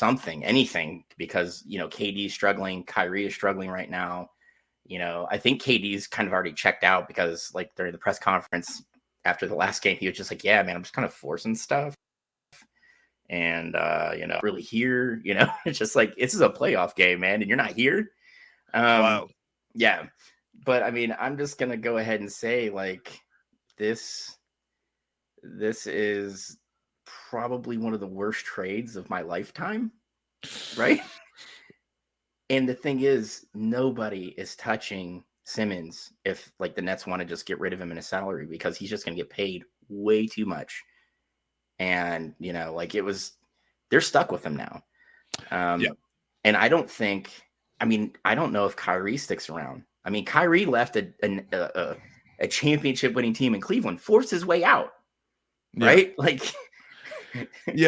anything, because, you know, KD is struggling, Kyrie is struggling right now. You know, I think KD's kind of already checked out because like during the press conference after the last game, he was just like, yeah, man, I'm just kind of forcing stuff. And, you know, really here, you know, it's just like, this is a playoff game, man. And you're not here. Wow. Yeah. But I mean, I'm just going to go ahead and say like this is probably one of the worst trades of my lifetime. Right. And the thing is, nobody is touching Simmons if like the Nets want to just get rid of him in a salary, because he's just going to get paid way too much. And, you know, like they're stuck with him now. Yeah. And I don't know if Kyrie sticks around. I mean, Kyrie left a championship winning team in Cleveland, forced his way out, right? Yeah. Like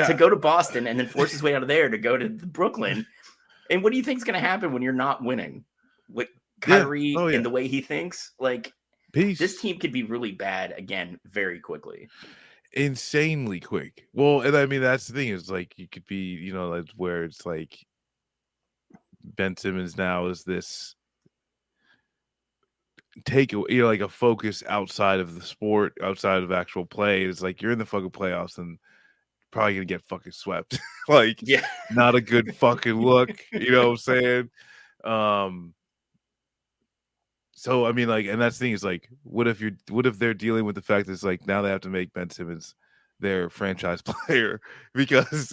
to go to Boston and then force his way out of there to go to Brooklyn. And what do you think is going to happen when you're not winning with Kyrie and the way he thinks? Like, peace. This team could be really bad again very quickly. Insanely quick. Well, and I mean, that's the thing is like, you could be, you know, like where it's like Ben Simmons now is this take, you know, like a focus outside of the sport, outside of actual play. It's like you're in the fucking playoffs and probably gonna get fucking swept. Like, yeah, not a good fucking look. You know what I'm saying? So I mean, like, and that's the thing is like, what if they're dealing with the fact that it's like now they have to make Ben Simmons their franchise player because,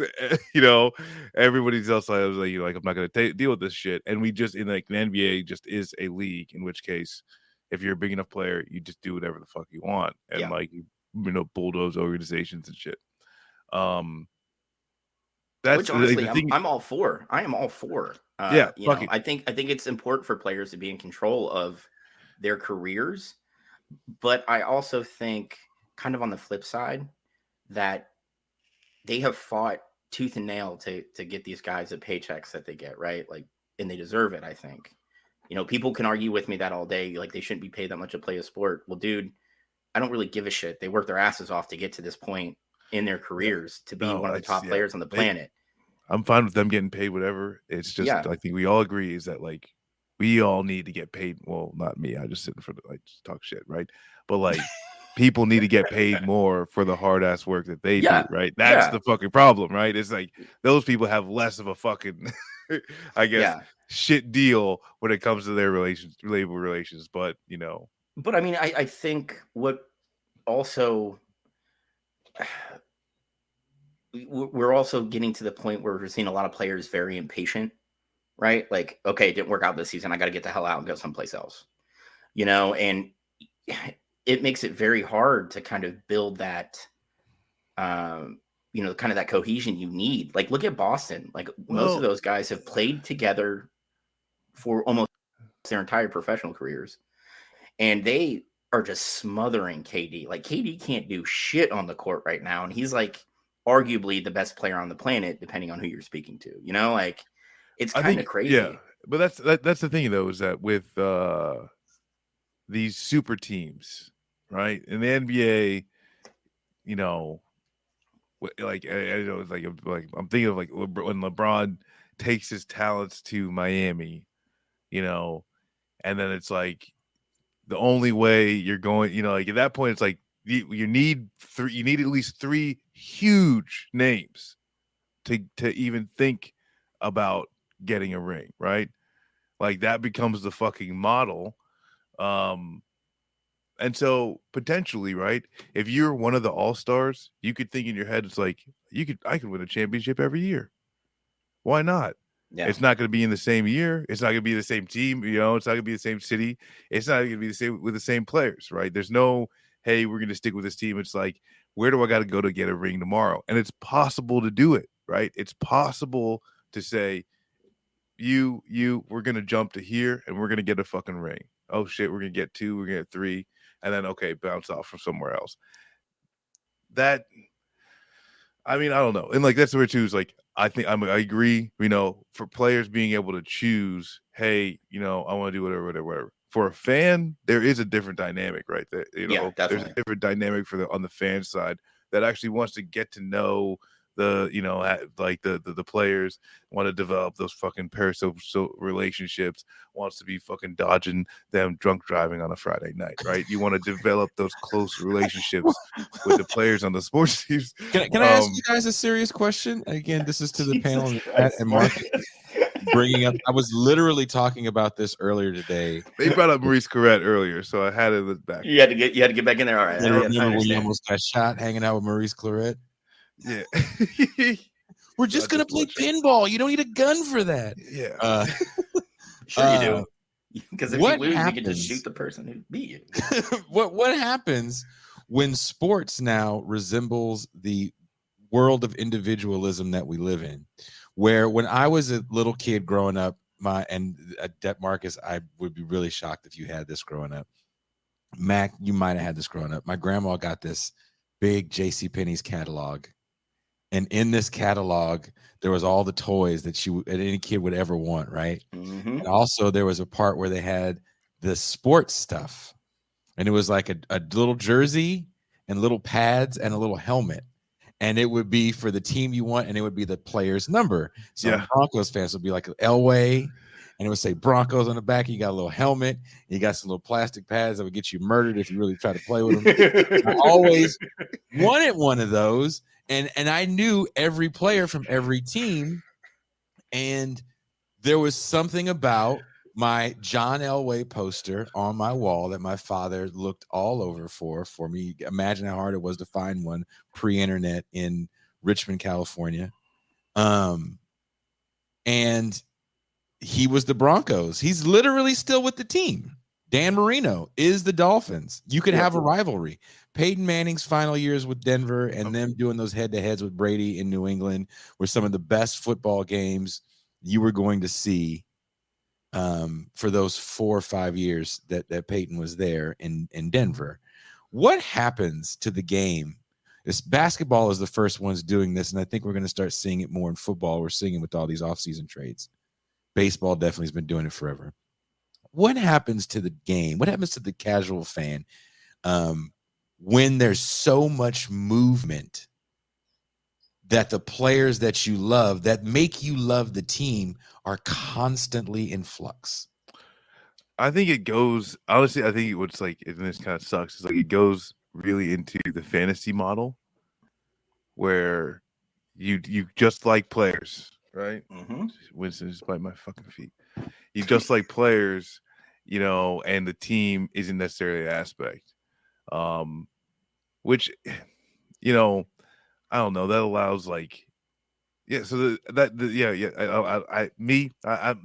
you know, everybody's outside of like, I'm not going to deal with this shit. And we just, in like the NBA just is a league, in which case, if you're a big enough player, you just do whatever the fuck you want. And like, you know, bulldoze organizations and shit. That's which honestly, like, I'm all for. I am all for. Yeah, you know, I think it's important for players to be in control of their careers, but I also think, kind of on the flip side, that they have fought tooth and nail to get these guys the paychecks that they get, right? Like, and they deserve it, I think. You know, people can argue with me that all day, like they shouldn't be paid that much to play a sport. Well, dude, I don't really give a shit. They work their asses off to get to this point in their careers to be one of the top players on the planet. I'm fine with them getting paid whatever. It's just I think we all agree is that like we all need to get paid. Well, not me. I just sit in front of just talk shit, right? But like people need to get paid more for the hard ass work that they do, right? That's the fucking problem, right? It's like those people have less of a fucking I guess shit deal when it comes to their labor relations. But you know. But I mean, I think what also we're also getting to the point where we're seeing a lot of players very impatient, right? Like, okay, it didn't work out this season. I got to get the hell out and go someplace else, you know? And it makes it very hard to kind of build that, you know, kind of that cohesion you need. Like, look at Boston. Like, most of those guys have played together for almost their entire professional careers. And they are just smothering KD. Like, KD can't do shit on the court right now. And he's like arguably the best player on the planet, depending on who you're speaking to. You know, like it's kind of crazy. Yeah, but that's the thing though, is that with these super teams, right? In the NBA, you know, like I know it's like I'm thinking of like when LeBron takes his talents to Miami, you know, and then it's like the only way you're going, you know, like at that point, it's like you need at least 3 huge names to even think about getting a ring, right? Like that becomes the fucking model. And so potentially, right, if you're one of the all-stars, you could think in your head, it's like I could win a championship every year. Why not? Yeah. It's not going to be in the same year. It's not going to be the same team. You know, it's not going to be the same city. It's not going to be the same with the same players, right? There's no, hey, we're going to stick with this team. It's like, where do I got to go to get a ring tomorrow? And it's possible to do it, right? It's possible to say, we're going to jump to here and we're going to get a fucking ring. Oh shit, we're going to get 2, we're going to get 3, and then okay, bounce off from somewhere else. That, I mean, I don't know. And like that's where too is like I agree, you know, for players being able to choose, hey, you know, I want to do whatever. For a fan, there is a different dynamic, right? That you know, there's a different dynamic on the fan side that actually wants to get to know the, you know, like the players, want to develop those fucking parasocial relationships, wants to be fucking dodging them drunk driving on a Friday night, right? You want to develop those close relationships with the players on the sports teams. Can I ask you guys a serious question? Again, this is to the panel and Mark bringing up. I was literally talking about this earlier today. They brought up Maurice Clarett earlier, so I had to look back. You had to get back in there. All right. I remember when you almost got shot hanging out with Maurice Clarett. Yeah. We're just gonna play pinball. You don't need a gun for that. Yeah. Sure you do. Because if you lose, you can just shoot the person who beat you. What happens when sports now resembles the world of individualism that we live in? Where when I was a little kid growing up, Marcus, I would be really shocked if you had this growing up. Mac, you might have had this growing up. My grandma got this big JCPenney's catalog. And in this catalog, there was all the toys that any kid would ever want, right? Mm-hmm. And also there was a part where they had the sports stuff. And it was like a little jersey and little pads and a little helmet. And it would be for the team you want, and it would be the player's number. So Broncos fans would be like Elway, and it would say Broncos on the back. And you got a little helmet. You got some little plastic pads that would get you murdered if you really try to play with them. I always wanted one of those. And I knew every player from every team. And there was something about my John Elway poster on my wall that my father looked all over for me. Imagine how hard it was to find one pre-internet in Richmond, California. And he was the Broncos. He's literally still with the team. Dan Marino is the Dolphins. You could have a rivalry. Peyton Manning's final years with Denver and them doing those head-to-heads with Brady in New England were some of the best football games you were going to see for those 4 or 5 years that Peyton was there in Denver. What happens to the game? Basketball is the first ones doing this, and I think we're going to start seeing it more in football. We're seeing it with all these offseason trades. Baseball definitely has been doing it forever. what happens to the game? What happens to the casual fan when there's so much movement that the players that you love, that make you love the team, are constantly in flux? I think it goes, honestly, I think what's like, and this kind of sucks, is like it goes really into the fantasy model where you just like players, right? Mm-hmm. Winston just bite my fucking feet. You just like players, you know, and the team isn't necessarily an aspect. Which, you know, I don't know, that allows like, yeah, so I'm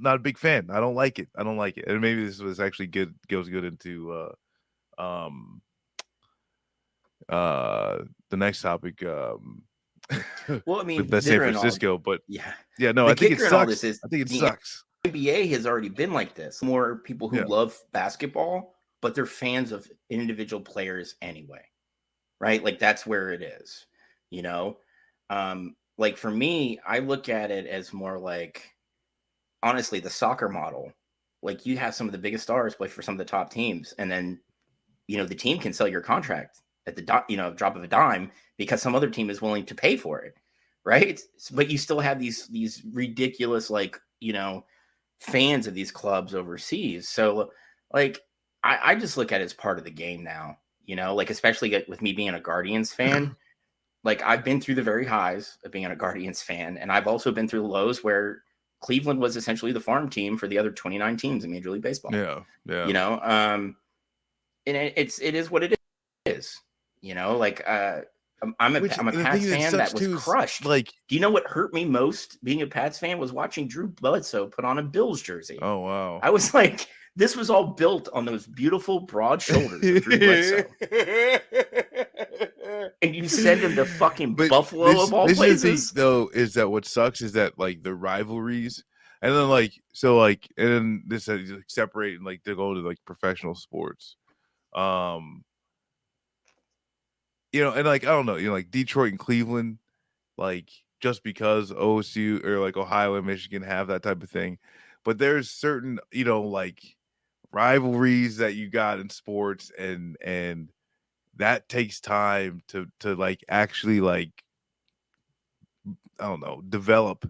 not a big fan. I don't like it. And maybe this was actually good, goes good into the next topic Well, I mean, with San Francisco, but yeah, no, the I think it kicker in all sucks. this is I think it the sucks. NBA has already been like this. More people who love basketball, but they're fans of individual players anyway, right? Like that's where it is, you know. Like for me, I look at it as more like, honestly, the soccer model. Like you have some of the biggest stars play for some of the top teams, and then the team can sell your contract at the drop of a dime because some other team is willing to pay for it, right? But you still have these ridiculous fans of these clubs overseas. So like I just look at it as part of the game now, like especially with me being a Guardians fan. Like I've been through the very highs of being a Guardians fan, and I've also been through the lows where Cleveland was essentially the farm team for the other 29 teams in Major League Baseball. Yeah. And it is what it is. Like I'm a Pats fan that was crushed. Like, do you know what hurt me most being a Pats fan was watching Drew Bledsoe put on a Bills jersey. Oh wow. I was like, this was all built on those beautiful broad shoulders of Drew Bledsoe. And you send him to fucking Buffalo of all places. This is the thing, though, is that what sucks is that like the rivalries, and then and then this is like separating, like they go to like professional sports. And like I don't know, like Detroit and Cleveland, like just because OSU or like Ohio and Michigan have that type of thing, but there's certain like rivalries that you got in sports, and that takes time to like actually like I don't know, develop.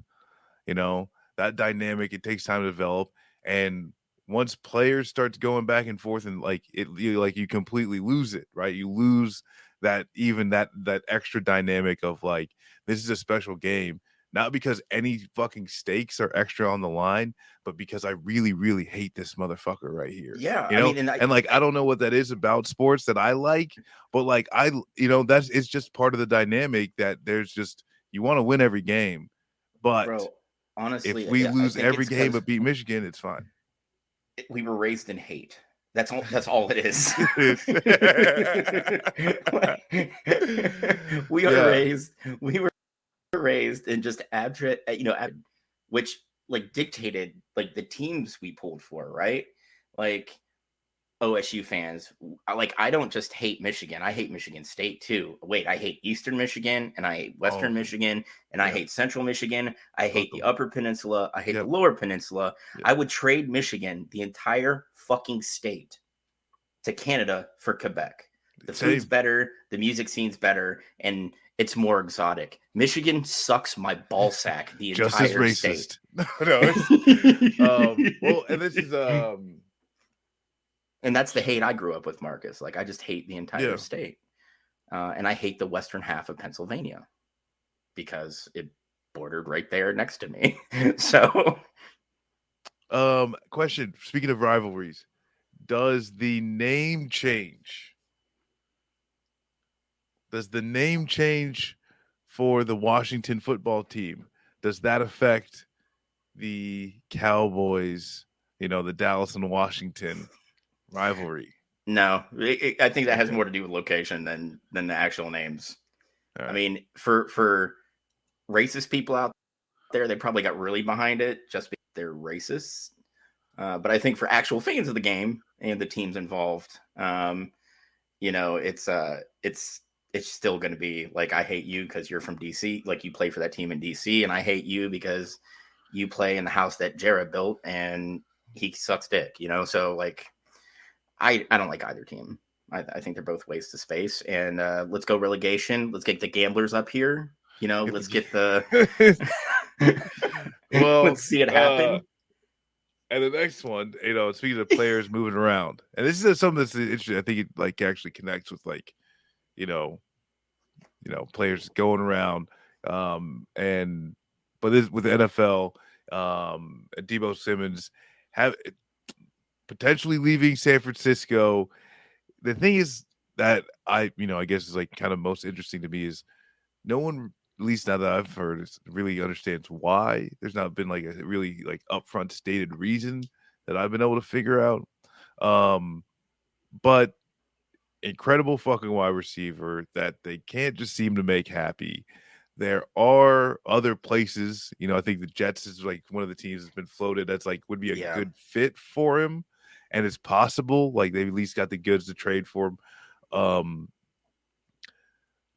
That dynamic, it takes time to develop, and once players start going back and forth, and like you completely lose it, right? You lose that extra dynamic of like, this is a special game, not because any fucking stakes are extra on the line, but because I really, really hate this motherfucker right here. Yeah, I mean, I don't know what that is about sports that I like, but like it's just part of the dynamic that there's just, you want to win every game, but bro, honestly, if we lose every game but beat Michigan, it's fine. We were raised in hate. That's all it is. We were raised in just abject, which like dictated like the teams we pulled for, right? Like OSU fans, like I don't just hate Michigan, I hate Michigan State too. Wait, I hate Eastern Michigan, and I hate Western Michigan, and I hate Central Michigan. I hate the Upper Peninsula. I hate the Lower Peninsula. I would trade Michigan, the entire fucking state, to Canada for Quebec. The food's better, the music scene's better, and it's more exotic. Michigan sucks my ball sack. The just entire as state. racist. Well, and this is and that's the hate I grew up with, Marcus. Like I just hate the entire state, and I hate the western half of Pennsylvania because it bordered right there next to me. So, question. Speaking of rivalries, does the name change? Does the name change for the Washington football team? Does that affect the Cowboys? The Dallas and Washington rivalry? No, I think that has more to do with location than the actual names. Right. I mean, for racist people out there, they probably got really behind it just because they're racist. But I think for actual fans of the game and the teams involved, it's still going to be like, I hate you because you're from DC, like you play for that team in DC, and I hate you because you play in the house that Jared built, and he sucks dick, you know? So like, I don't like either team. I think they're both waste of space. And let's go relegation. Let's get the gamblers up here. You know, let's get the. Well, let's see it happen. And the next one, you know, speaking of players moving around, and this is something that's interesting. I think it like actually connects with like, you know, players going around. But this with the NFL, Deebo Simmons have potentially leaving San Francisco. The thing is that I guess is like kind of most interesting to me is no one, at least now that I've heard, really understands why. There's not been like a really like upfront stated reason that I've been able to figure out. But incredible fucking wide receiver that they can't just seem to make happy. There are other places, you know, I think the Jets is like one of the teams that's been floated that's like would be a good fit for him. And it's possible, like they've at least got the goods to trade for him.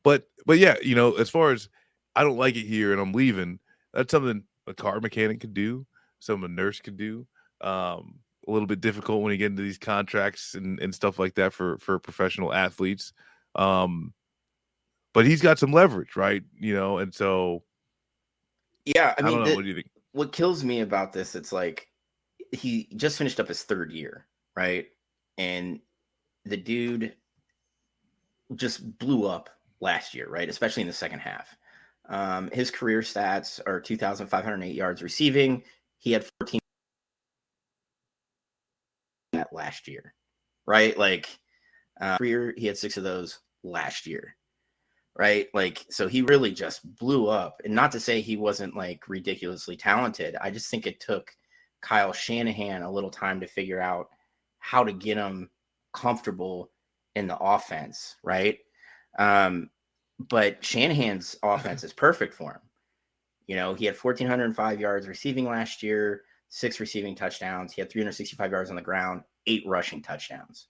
But yeah, you know, as far as I don't like it here and I'm leaving, that's something a car mechanic could do, something a nurse could do. A little bit difficult when you get into these contracts and stuff like that for professional athletes. But he's got some leverage, right? You know, and so yeah, I mean, don't know. What do you think? What kills me about this, it's like he just finished up his 3rd year, right? And the dude just blew up last year, right? Especially in the second half. His career stats are 2,508 yards receiving. He had 14 that last year, right? Like career, he had 6 of those last year, right? Like, so he really just blew up. And not to say he wasn't like ridiculously talented. I just think it took Kyle Shanahan a little time to figure out how to get him comfortable in the offense, right? But Shanahan's offense is perfect for him. You know, he had 1,405 yards receiving last year, 6 receiving touchdowns. He had 365 yards on the ground, 8 rushing touchdowns,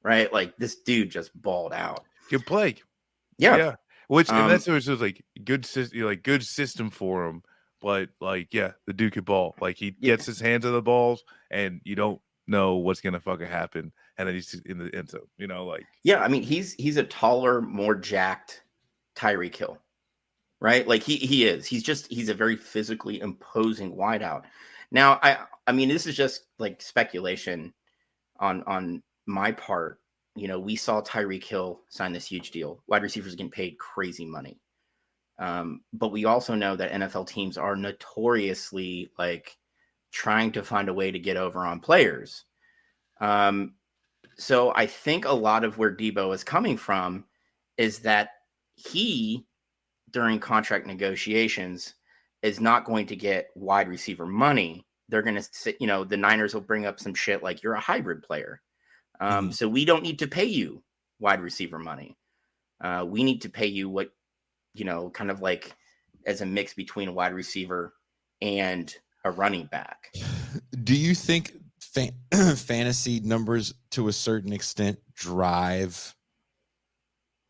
right? Like this dude just balled out. Good play. Yeah. Which and that's what was like good system for him. But like, yeah, the dude could ball. Like he gets his hands on the balls, and you don't know what's gonna fucking happen. And then he's in the end zone. You know, like I mean, he's a taller, more jacked Tyreek Hill, right? Like he is. He's a very physically imposing wideout. Now, I mean, this is just like speculation on my part. You know, we saw Tyreek Hill sign this huge deal. Wide receivers getting paid crazy money. But we also know that NFL teams are notoriously like trying to find a way to get over on players. So I think a lot of where Deebo is coming from is that he, during contract negotiations, is not going to get wide receiver money. They're going to sit, you know, the Niners will bring up some shit like you're a hybrid player. So we don't need to pay you wide receiver money. We need to pay you what, you know, kind of like as a mix between a wide receiver and a running back. Do you think fantasy numbers to a certain extent drive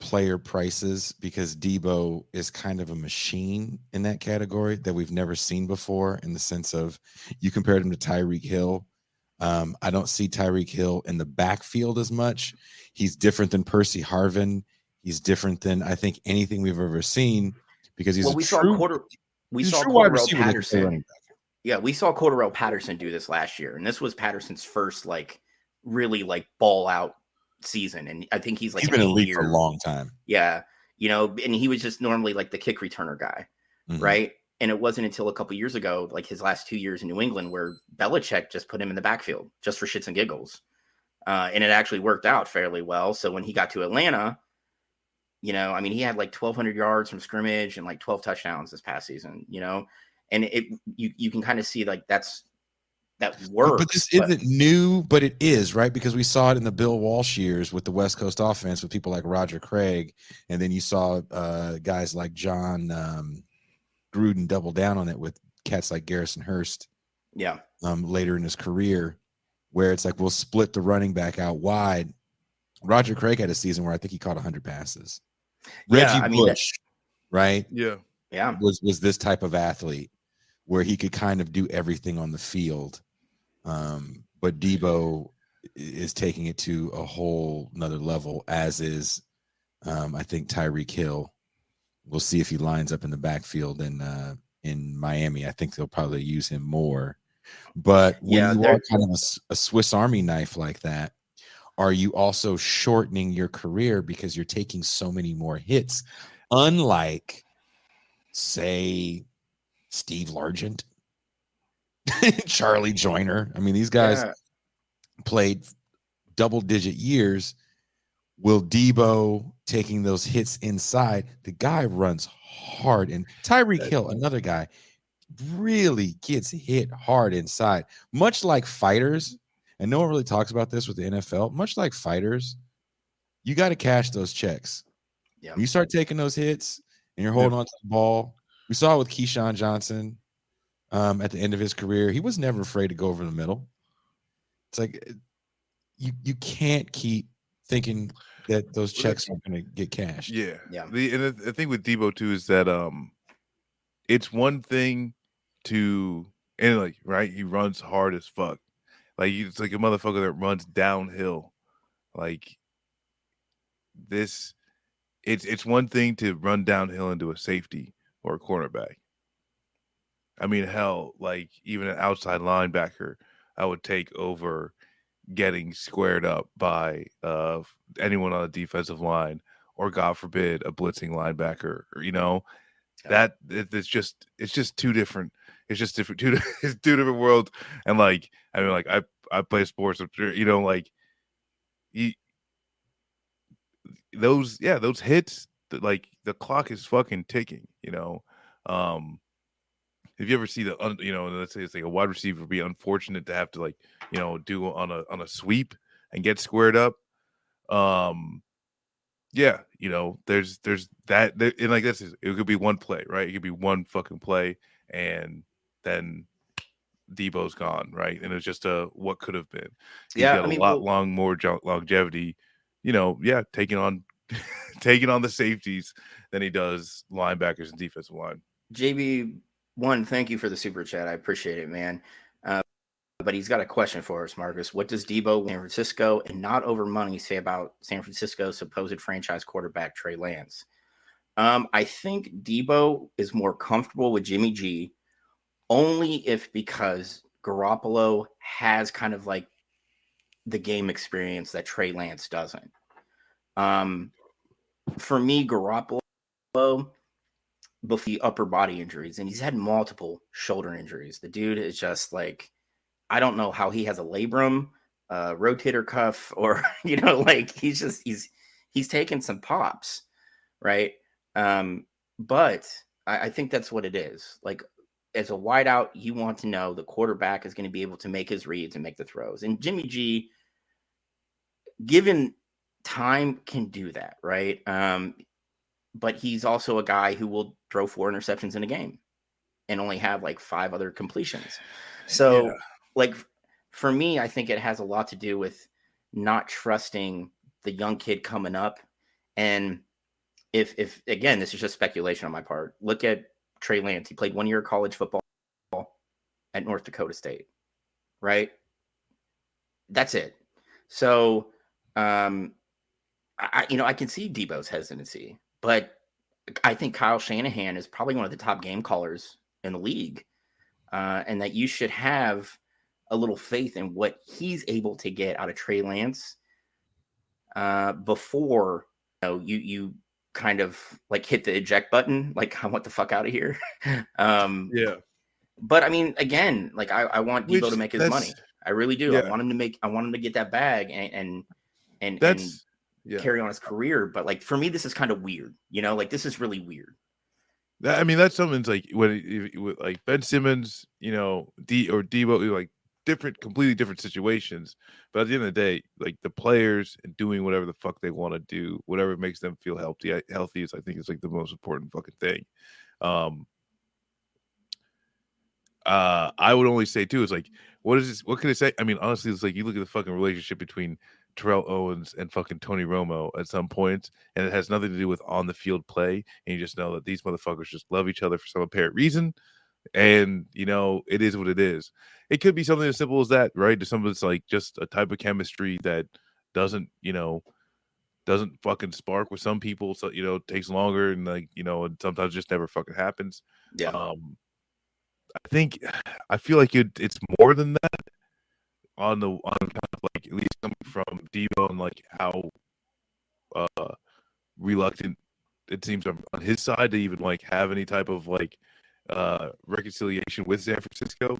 player prices, because Deebo is kind of a machine in that category that we've never seen before, in the sense of you compared him to Tyreek Hill. I don't see Tyreek Hill in the backfield as much. He's different than Percy Harvin. He's different than I think anything we've ever seen, because he's we saw Cordarrelle Patterson. Yeah, we saw Cordarrelle Patterson do this last year, and this was Patterson's first like really like ball out season, and I think he's been in the league for a long time. Yeah, you know, and he was just normally like the kick returner guy, right? And it wasn't until a couple years ago, like his last 2 years in New England, where Belichick just put him in the backfield just for shits and giggles, and it actually worked out fairly well. So when he got to Atlanta, you know, I mean, he had like 1,200 yards from scrimmage and like 12 touchdowns this past season, you know, and you can kind of see like that works. But this isn't new, but it is, right? Because we saw it in the Bill Walsh years with the West Coast offense with people like Roger Craig, and then you saw guys like John Gruden double down on it with cats like Garrison Hurst. Yeah. Later in his career, where it's like we'll split the running back out wide. Roger Craig had a season where I think he caught 100 passes. Reggie Bush, right? Yeah. Was this type of athlete where he could kind of do everything on the field. But Deebo is taking it to a whole nother level, as is I think Tyreek Hill. We'll see if he lines up in the backfield in Miami. I think they'll probably use him more. But when Yeah, you are kind of a Swiss Army knife like that, are you also shortening your career because you're taking so many more hits? Unlike, say, Steve Largent, Charlie Joyner. I mean, these guys yeah, played double-digit years. Will Deebo taking those hits inside? The guy runs hard. And Tyreek Hill, another guy, really gets hit hard inside. Much like fighters, and no one really talks about this with the NFL, much like fighters, you got to cash those checks. yeah. When you start taking those hits and you're holding on to the ball, we saw it with Keyshawn Johnson at the end of his career. He was never afraid to go over the middle. It's like you can't keep thinking that those checks are going to get cashed. Yeah. Yeah. The thing with Deebo too is that it's one thing to, and like, right, he runs hard as fuck. Like, it's like a motherfucker that runs downhill. Like, this, it's one thing to run downhill into a safety or a cornerback. I mean, hell, like even an outside linebacker, I would take over getting squared up by anyone on the defensive line, or God forbid, a blitzing linebacker. Or, you know, that it's just two different. It's just different. It's two different worlds. And like, I mean, like I play sports. You know, like those hits. Like the clock is fucking ticking. You know. If you ever see let's say it's like a wide receiver be unfortunate to have to like, do on a sweep and get squared up. Yeah, there's that, and like this is, it could be one play, right? It could be one fucking play, and then Deebo's gone, right? And it's just what could have been. He's got a lot more longevity, taking on taking on the safeties than he does linebackers and defensive line. JB1, thank you for the super chat. I appreciate it, man. But he's got a question for us, Marcus. What does Deebo, San Francisco, and not over money say about San Francisco's supposed franchise quarterback, Trey Lance? I think Deebo is more comfortable with Jimmy G only because Garoppolo has kind of like the game experience that Trey Lance doesn't. For me, Garoppolo, before the upper body injuries, and he's had multiple shoulder injuries. The dude is just like, I don't know how he has a labrum, rotator cuff, or like he's taken some pops, right? But I think that's what it is. Like, as a wideout, you want to know the quarterback is going to be able to make his reads and make the throws. And Jimmy G, given time, can do that, right? But he's also a guy who will throw 4 interceptions in a game and only have like 5 other completions. So, like, for me, I think it has a lot to do with not trusting the young kid coming up. And if again, this is just speculation on my part, look at Trey Lance. He played 1 year of college football at North Dakota State, right? That's it. So, I can see Deebo's hesitancy, but I think Kyle Shanahan is probably one of the top game callers in the league, and that you should have a little faith in what he's able to get out of Trey Lance before you kind of like hit the eject button, like, I want the fuck out of here. Yeah. But I mean, again, like I want Deebo to make his money. I really do. Yeah. I want him to get that bag and carry on his career. But like, for me, this is kind of weird. Like, this is really weird. I mean, that's something like when like Ben Simmons, or Deebo, like completely different situations. But at the end of the day, like, the players and doing whatever the fuck they want to do, whatever makes them feel healthy is, I think, is like the most important fucking thing. I would only say too is like, what is this? What can I say? I mean, honestly, it's like you look at the fucking relationship between Terrell Owens and fucking Tony Romo at some points, and it has nothing to do with on the field play, and you just know that these motherfuckers just love each other for some apparent reason. And it is what it is. It could be something as simple as that, right? To something that's like just a type of chemistry that doesn't fucking spark with some people. So it takes longer, and and sometimes just never fucking happens. Yeah. I feel like it's more than that on kind of like, at least coming from Deebo, and like how reluctant it seems on his side to even like have any type of like reconciliation with San Francisco.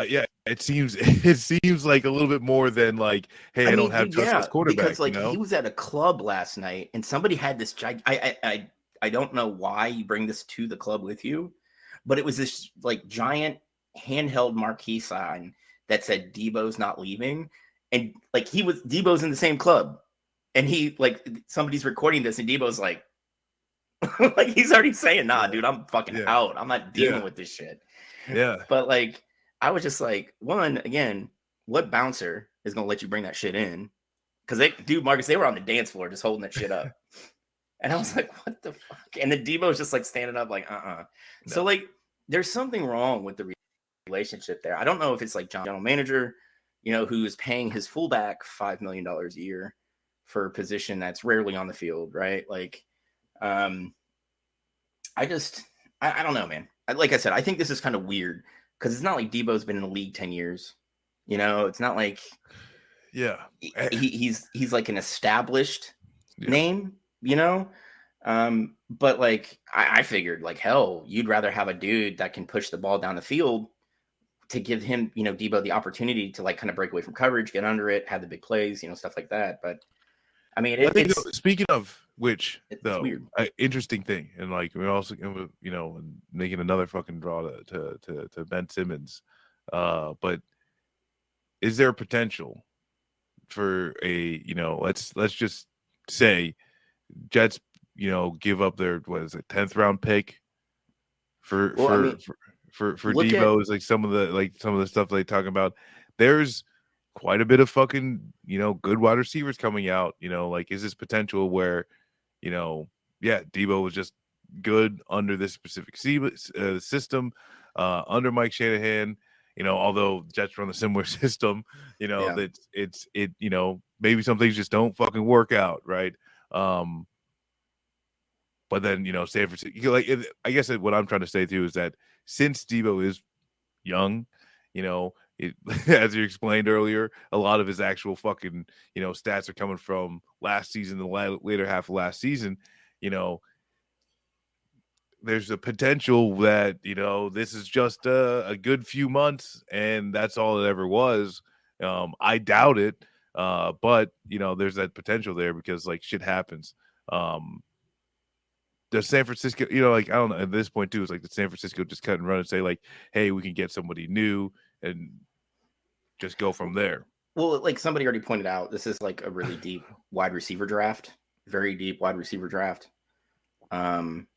Yeah, it seems like a little bit more than like, hey, I don't have dude, trust in this quarterback. because like he was at a club last night and somebody had this I don't know why you bring this to the club with you, but it was this like giant handheld marquee sign that said Deebo's not leaving, and like Deebo's in the same club, and he like somebody's recording this, and Deebo's like like he's already saying, nah, dude, I'm fucking out. I'm not dealing with this shit. Yeah. But like, I was just like, one, again, what bouncer is going to let you bring that shit in? Because Marcus, they were on the dance floor just holding that shit up. And I was like, what the fuck? And then Deebo's just like standing up like, No. So like, there's something wrong with the relationship there. I don't know if it's like general manager, who's paying his fullback $5 million a year for a position that's rarely on the field, right? Like, I don't know, man. Like I said, I think this is kind of weird because it's not like Deebo's been in the league 10 years. It's not like he's like an established name, but like I figured like, hell, you'd rather have a dude that can push the ball down the field to give him, Deebo the opportunity to like kind of break away from coverage, get under it, have the big plays, stuff like that. But I mean, it's speaking of which, though, weird. Interesting thing, and like we're also, making another fucking draw to Ben Simmons. But is there potential for a, let's just say Jets, give up their 10th round pick for Deebo? Is like some of the stuff they talking about. There's quite a bit of fucking, good wide receivers coming out, like, is this potential where, Deebo was just good under this specific system, under Mike Shanahan, although the Jets run a similar system, that it's maybe some things just don't fucking work out. Right. But then, San Francisco, like, I guess what I'm trying to say too is that since Deebo is young, as you explained earlier, a lot of his actual fucking, stats are coming from last season, the later half of last season. There's a potential that, this is just a good few months and that's all it ever was. I doubt it. But, there's that potential there because like shit happens. Does San Francisco, like, I don't know, at this point too, it's like the San Francisco just cut and run and say like, hey, we can get somebody new and just go from there. Well, like somebody already pointed out, this is like a really deep wide receiver draft, very deep wide receiver draft. And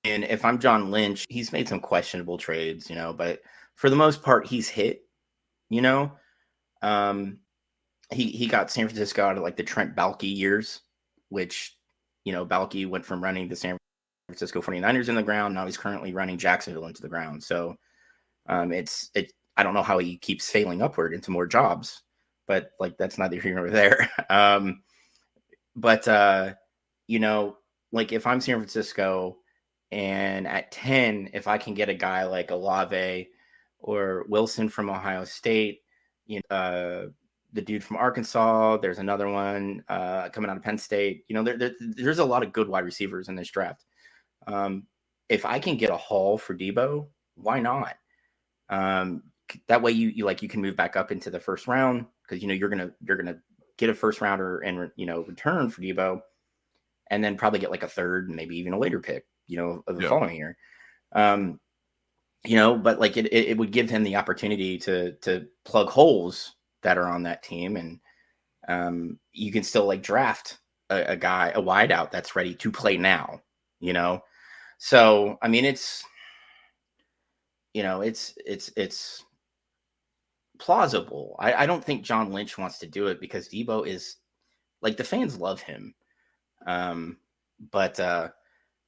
if I'm John Lynch, he's made some questionable trades, but for the most part, he's hit, he got San Francisco out of like the Trent Baalke years, which, Baalke went from running the San Francisco 49ers in the ground. Now he's currently running Jacksonville into the ground. So I don't know how he keeps failing upward into more jobs, but like, that's neither here nor there. Like if I'm San Francisco and at 10, if I can get a guy like Olave or Wilson from Ohio State, the dude from Arkansas, there's another one coming out of Penn State. There's a lot of good wide receivers in this draft. If I can get a haul for Deebo, why not? That way you can move back up into the first round because you're gonna get a first rounder and return for Deebo, and then probably get like a third and maybe even a later pick of the following year. But like it would give him the opportunity to plug holes that are on that team, and you can still like draft a guy, a wideout that's ready to play now. So I mean it's plausible. I don't think John Lynch wants to do it because Deebo is like, the fans love him. But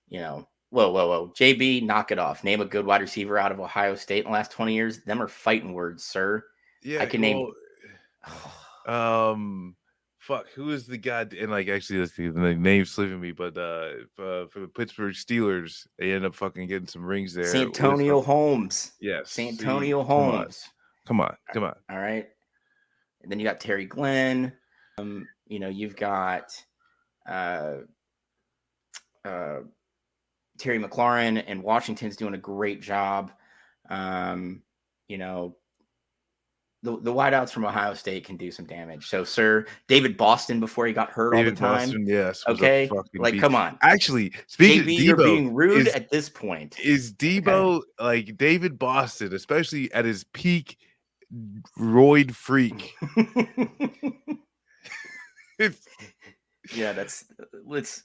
Whoa. JB, knock it off. Name a good wide receiver out of Ohio State in the last 20 years. Them are fighting words, sir. Yeah, I can name. Fuck, who is the guy? And like, actually, the name's slipping me, but for the Pittsburgh Steelers, they end up fucking getting some rings there. Santonio Holmes. Yes, Santonio Holmes. Come on. All right. And then you got Terry Glenn. You've got Terry McLaurin, and Washington's doing a great job. The wideouts from Ohio State can do some damage. So, sir, David Boston before he got hurt all the time. Boston, yes. Okay. Like, come on. Actually, speaking JB, of Deebo, you're being rude at this point. Is Deebo like David Boston, especially at his peak roid freak? Yeah,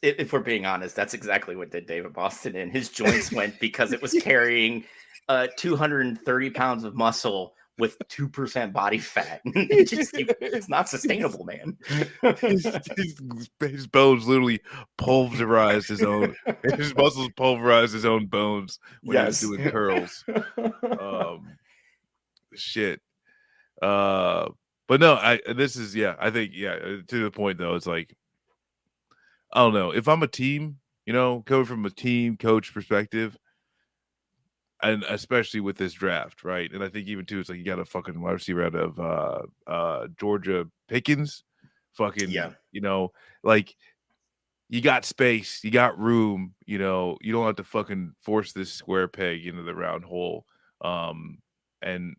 if we're being honest, that's exactly what did David Boston in. His joints went because it was carrying 230 pounds of muscle with 2% body fat. It's not sustainable, man. His bones literally pulverized his own. His muscles pulverized his own bones when he was doing curls. Shit. But no, I think to the point though, it's like, I don't know, if I'm a team, coming from a team coach perspective, and especially with this draft, right? And I think even too, it's like you got a fucking wide receiver out of Georgia Pickens, like you got space, you got room, you don't have to fucking force this square peg into the round hole. And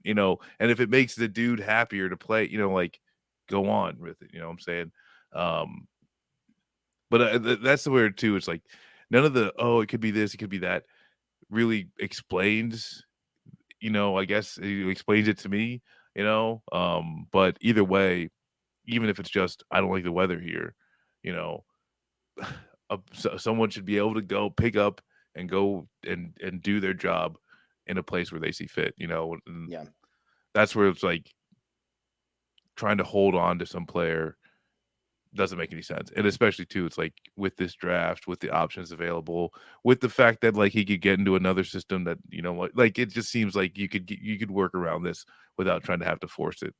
if it makes the dude happier to play, like go on with it, you know what I'm saying? But that's the weird too. It's like none of the, it could be this, it could be that, really explains, I guess it explains it to me, but either way, even if it's just, I don't like the weather here, someone should be able to go pick up and go and do their job in a place where they see fit, and yeah, that's where it's like trying to hold on to some player doesn't make any sense. And especially too, it's like with this draft, with the options available, with the fact that like he could get into another system that, like it just seems like you could work around this without trying to have to force it,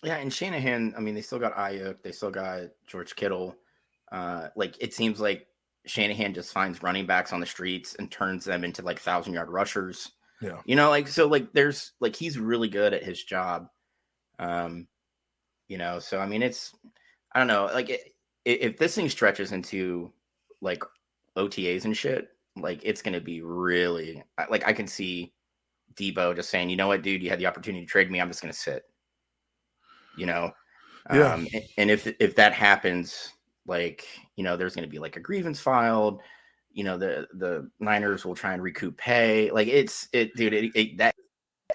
Yeah, and Shanahan, I mean, they still got Ayuk, they still got George Kittle. Like it seems like Shanahan just finds running backs on the streets and turns them into like 1,000-yard rushers. Yeah. So like there's like he's really good at his job. So I mean I don't know, like if this thing stretches into like OTAs and shit, like it's going to be really like I can see Deebo just saying, you know what, dude, you had the opportunity to trade me. I'm just going to sit, Yeah. And if that happens, like, there's going to be like a grievance filed, the Niners will try and recoup pay. Like that.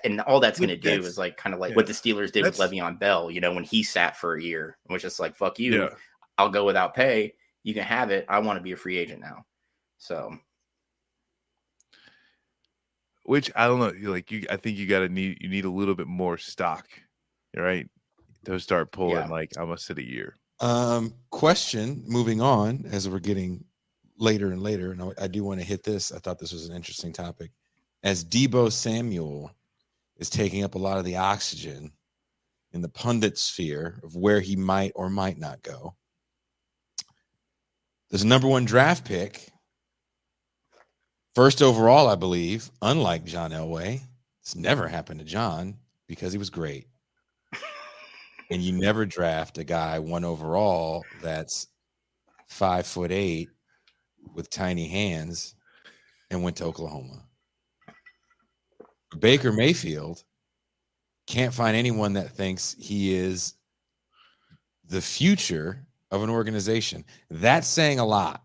And all that's going to do is like kind of like what the Steelers did with Le'Veon Bell, when he sat for a year, which is like, fuck you. Yeah. I'll go without pay. You can have it. I want to be a free agent now. So, which I don't know, like I think you need a little bit more stock, right? To start pulling like I'm gonna sit a year. Question. Moving on as we're getting later and later, and I do want to hit this. I thought this was an interesting topic. As Deebo Samuel is taking up a lot of the oxygen in the pundit sphere of where he might or might not go. There's a number 1 draft pick. First overall, I believe, unlike John Elway. It's never happened to John because he was great. And you never draft a guy 1 overall that's 5'8" with tiny hands and went to Oklahoma. Baker Mayfield can't find anyone that thinks he is the future of an organization. That's saying a lot.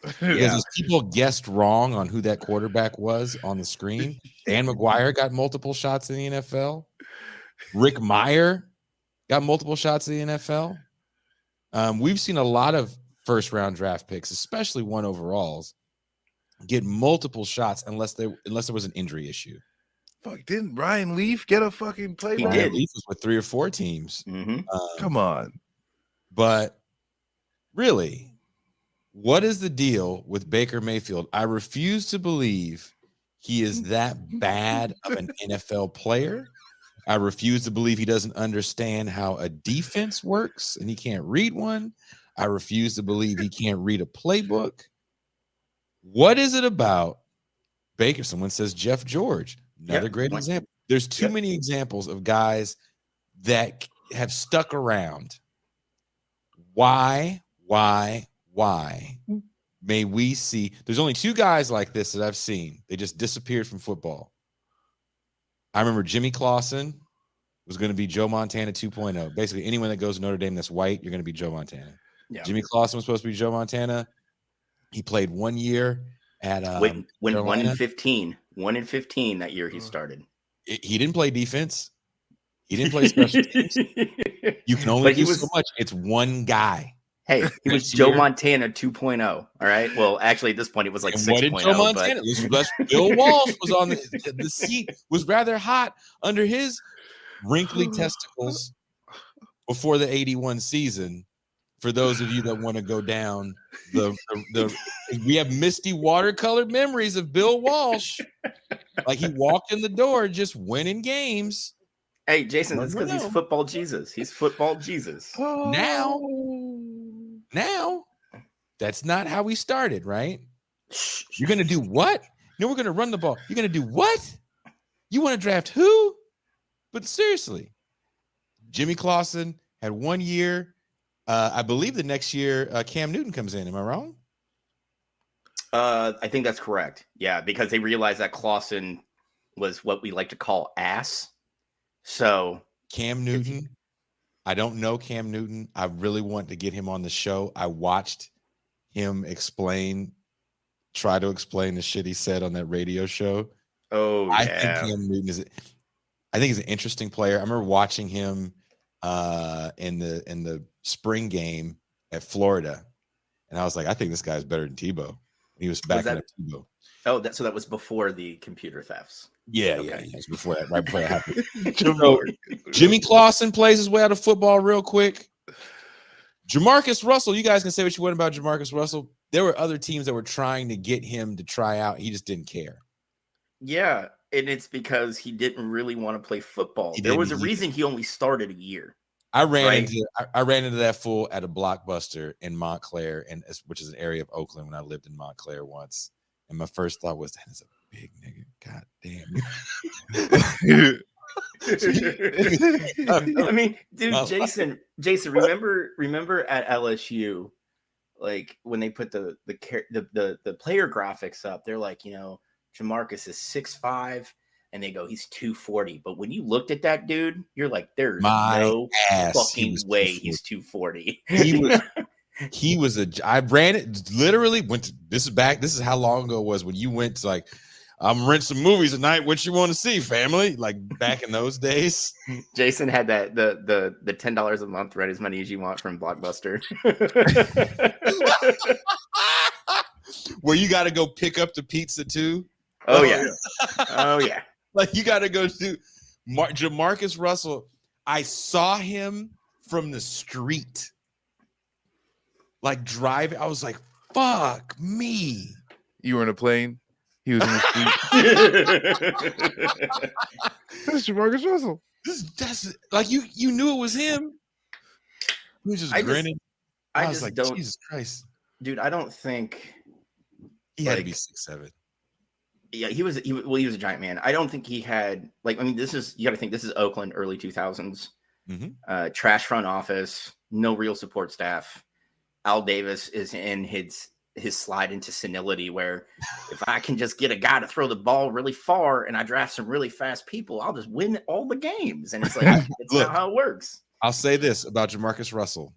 Because as people guessed wrong on who that quarterback was on the screen, Dan McGuire got multiple shots in the NFL. Rick Meyer got multiple shots in the NFL. We've seen a lot of first-round draft picks, especially 1 overalls, get multiple shots unless there was an injury issue. Fuck, didn't Ryan Leaf get a fucking play? He Ryan did. Leaf was with 3 or 4 teams. Mm-hmm. Come on. But really, What is the deal with Baker Mayfield? I refuse to believe he is that bad of an NFL player. I refuse to believe he doesn't understand how a defense works and he can't read one. I refuse to believe he can't read a playbook. What is it about Baker? Someone says Jeff George, another great example. There's too many examples of guys that have stuck around. Why may we see? There's only two guys like this that I've seen. They just disappeared from football. I remember Jimmy Clausen was going to be Joe Montana 2.0. Basically, anyone that goes to Notre Dame that's white, you're going to be Joe Montana. Yeah. Jimmy Clausen was supposed to be Joe Montana. He played 1 year at went 1 in 15. 1 in 15 that year he started. He didn't play defense. He didn't play special teams. You can only do so much. It's one guy. Hey, he was Joe Montana 2.0. All right. Well, actually, at this point, it was like 6.0. What did Joe Montana? Bill Walsh was on the seat. Was rather hot under his wrinkly testicles before the 81 season. For those of you that want to go down we have misty watercolor memories of Bill Walsh. Like he walked in the door just winning games. Hey, Jason, that's because he's football Jesus. He's football Jesus. Now, that's not how we started, right? You're going to do what? No, we're going to run the ball. You're going to do what? You want to draft who? But seriously, Jimmy Clausen had 1 year. I believe the next year Cam Newton comes in. Am I wrong? I think that's correct. Yeah, because they realized that Clausen was what we like to call ass. So Cam Newton, I don't know Cam Newton. I really want to get him on the show. I watched him try to explain the shit he said on that radio show. Oh, yeah. I think Cam Newton he's an interesting player. I remember watching him in the spring game at Florida, and I was like, I think this guy's better than Tebow. He was back at Tebow. Oh, so that was before the computer thefts. Yeah, okay. It was before that, right before that happened. So, Jimmy Clausen plays his way out of football real quick. Jamarcus Russell, you guys can say what you want about Jamarcus Russell. There were other teams that were trying to get him to try out. He just didn't care. Yeah, and it's because he didn't really want to play football. There was a reason he only started a year. I ran into that fool at a Blockbuster in Montclair, which is an area of Oakland when I lived in Montclair once. And my first thought was, that is a big nigga. God damn. I mean, dude, Jason, remember at LSU, like when they put the player graphics up, they're like, Jamarcus is 6'5", and they go, he's 240. But when you looked at that dude, you're like, there's no fucking way he's 240. I ran it literally this is how long ago it was when you went to like, I'm renting some movies tonight. What you want to see, family? Like back in those days. Jason had that the $10 a month, rent as many as you want from Blockbuster. Where you got to go pick up the pizza too. Oh yeah. Oh yeah. Like you got to go to Jamarcus Russell. I saw him from the street. Like driving. I was like, fuck me. You were in a plane. He was in the street. That's Jamarcus Russell. That's like you knew it was him. He was just grinning. I was like, Jesus Christ. Dude, I don't think he had to be 6'7". Yeah, he was a giant man. I don't think he had you got to think this is Oakland, early 2000s. Mm-hmm. Trash front office, no real support staff. Al Davis is in his slide into senility, where if I can just get a guy to throw the ball really far and I draft some really fast people, I'll just win all the games. And it's like, it's not how it works. I'll say this about Jamarcus Russell.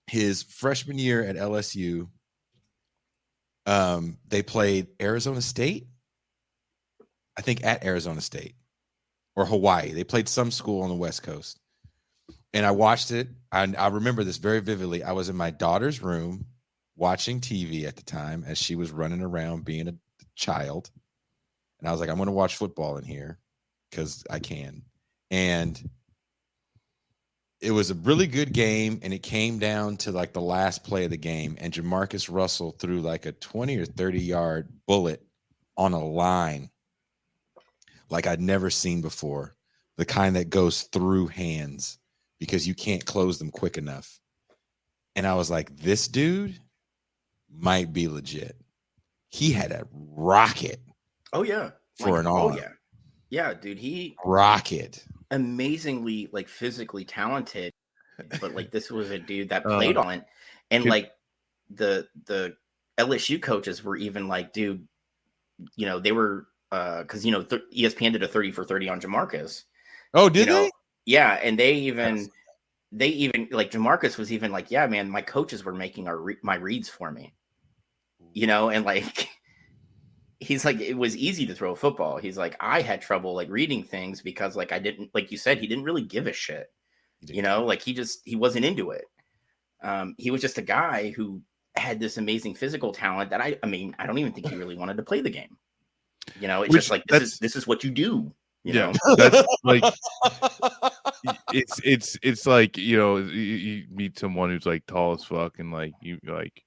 His freshman year at LSU, they played Arizona State. I think at Arizona State or Hawaii. They played some school on the West Coast. And I watched it. I remember this very vividly. I was in my daughter's room watching TV at the time as she was running around being a child. And I was like, I'm going to watch football in here because I can. And it was a really good game, and it came down to like the last play of the game, and Jamarcus Russell threw like a 20 or 30-yard bullet on a line like I'd never seen before, the kind that goes through hands because you can't close them quick enough. And I was like, this dude might be legit. He had a rocket. Oh yeah, for an arm. Oh yeah, yeah, dude. He rocket. Amazingly like physically talented, but like this was a dude that played on it, and like the LSU coaches were even like, dude, you know, they were because you know ESPN did a 30 for 30 on Jamarcus. Oh, did they? Yeah, and they even like Jamarcus was even like, yeah, man, my coaches were making my reads for me, you know, and like he's like, it was easy to throw a football. He's like, I had trouble like reading things because like I didn't, like you said, he didn't really give a shit, you know, like he wasn't into it. He was just a guy who had this amazing physical talent that I mean, I don't even think he really wanted to play the game. You know, it's just like this is what you do. You know, that's like it's like, you know, you meet someone who's like tall as fuck and like you like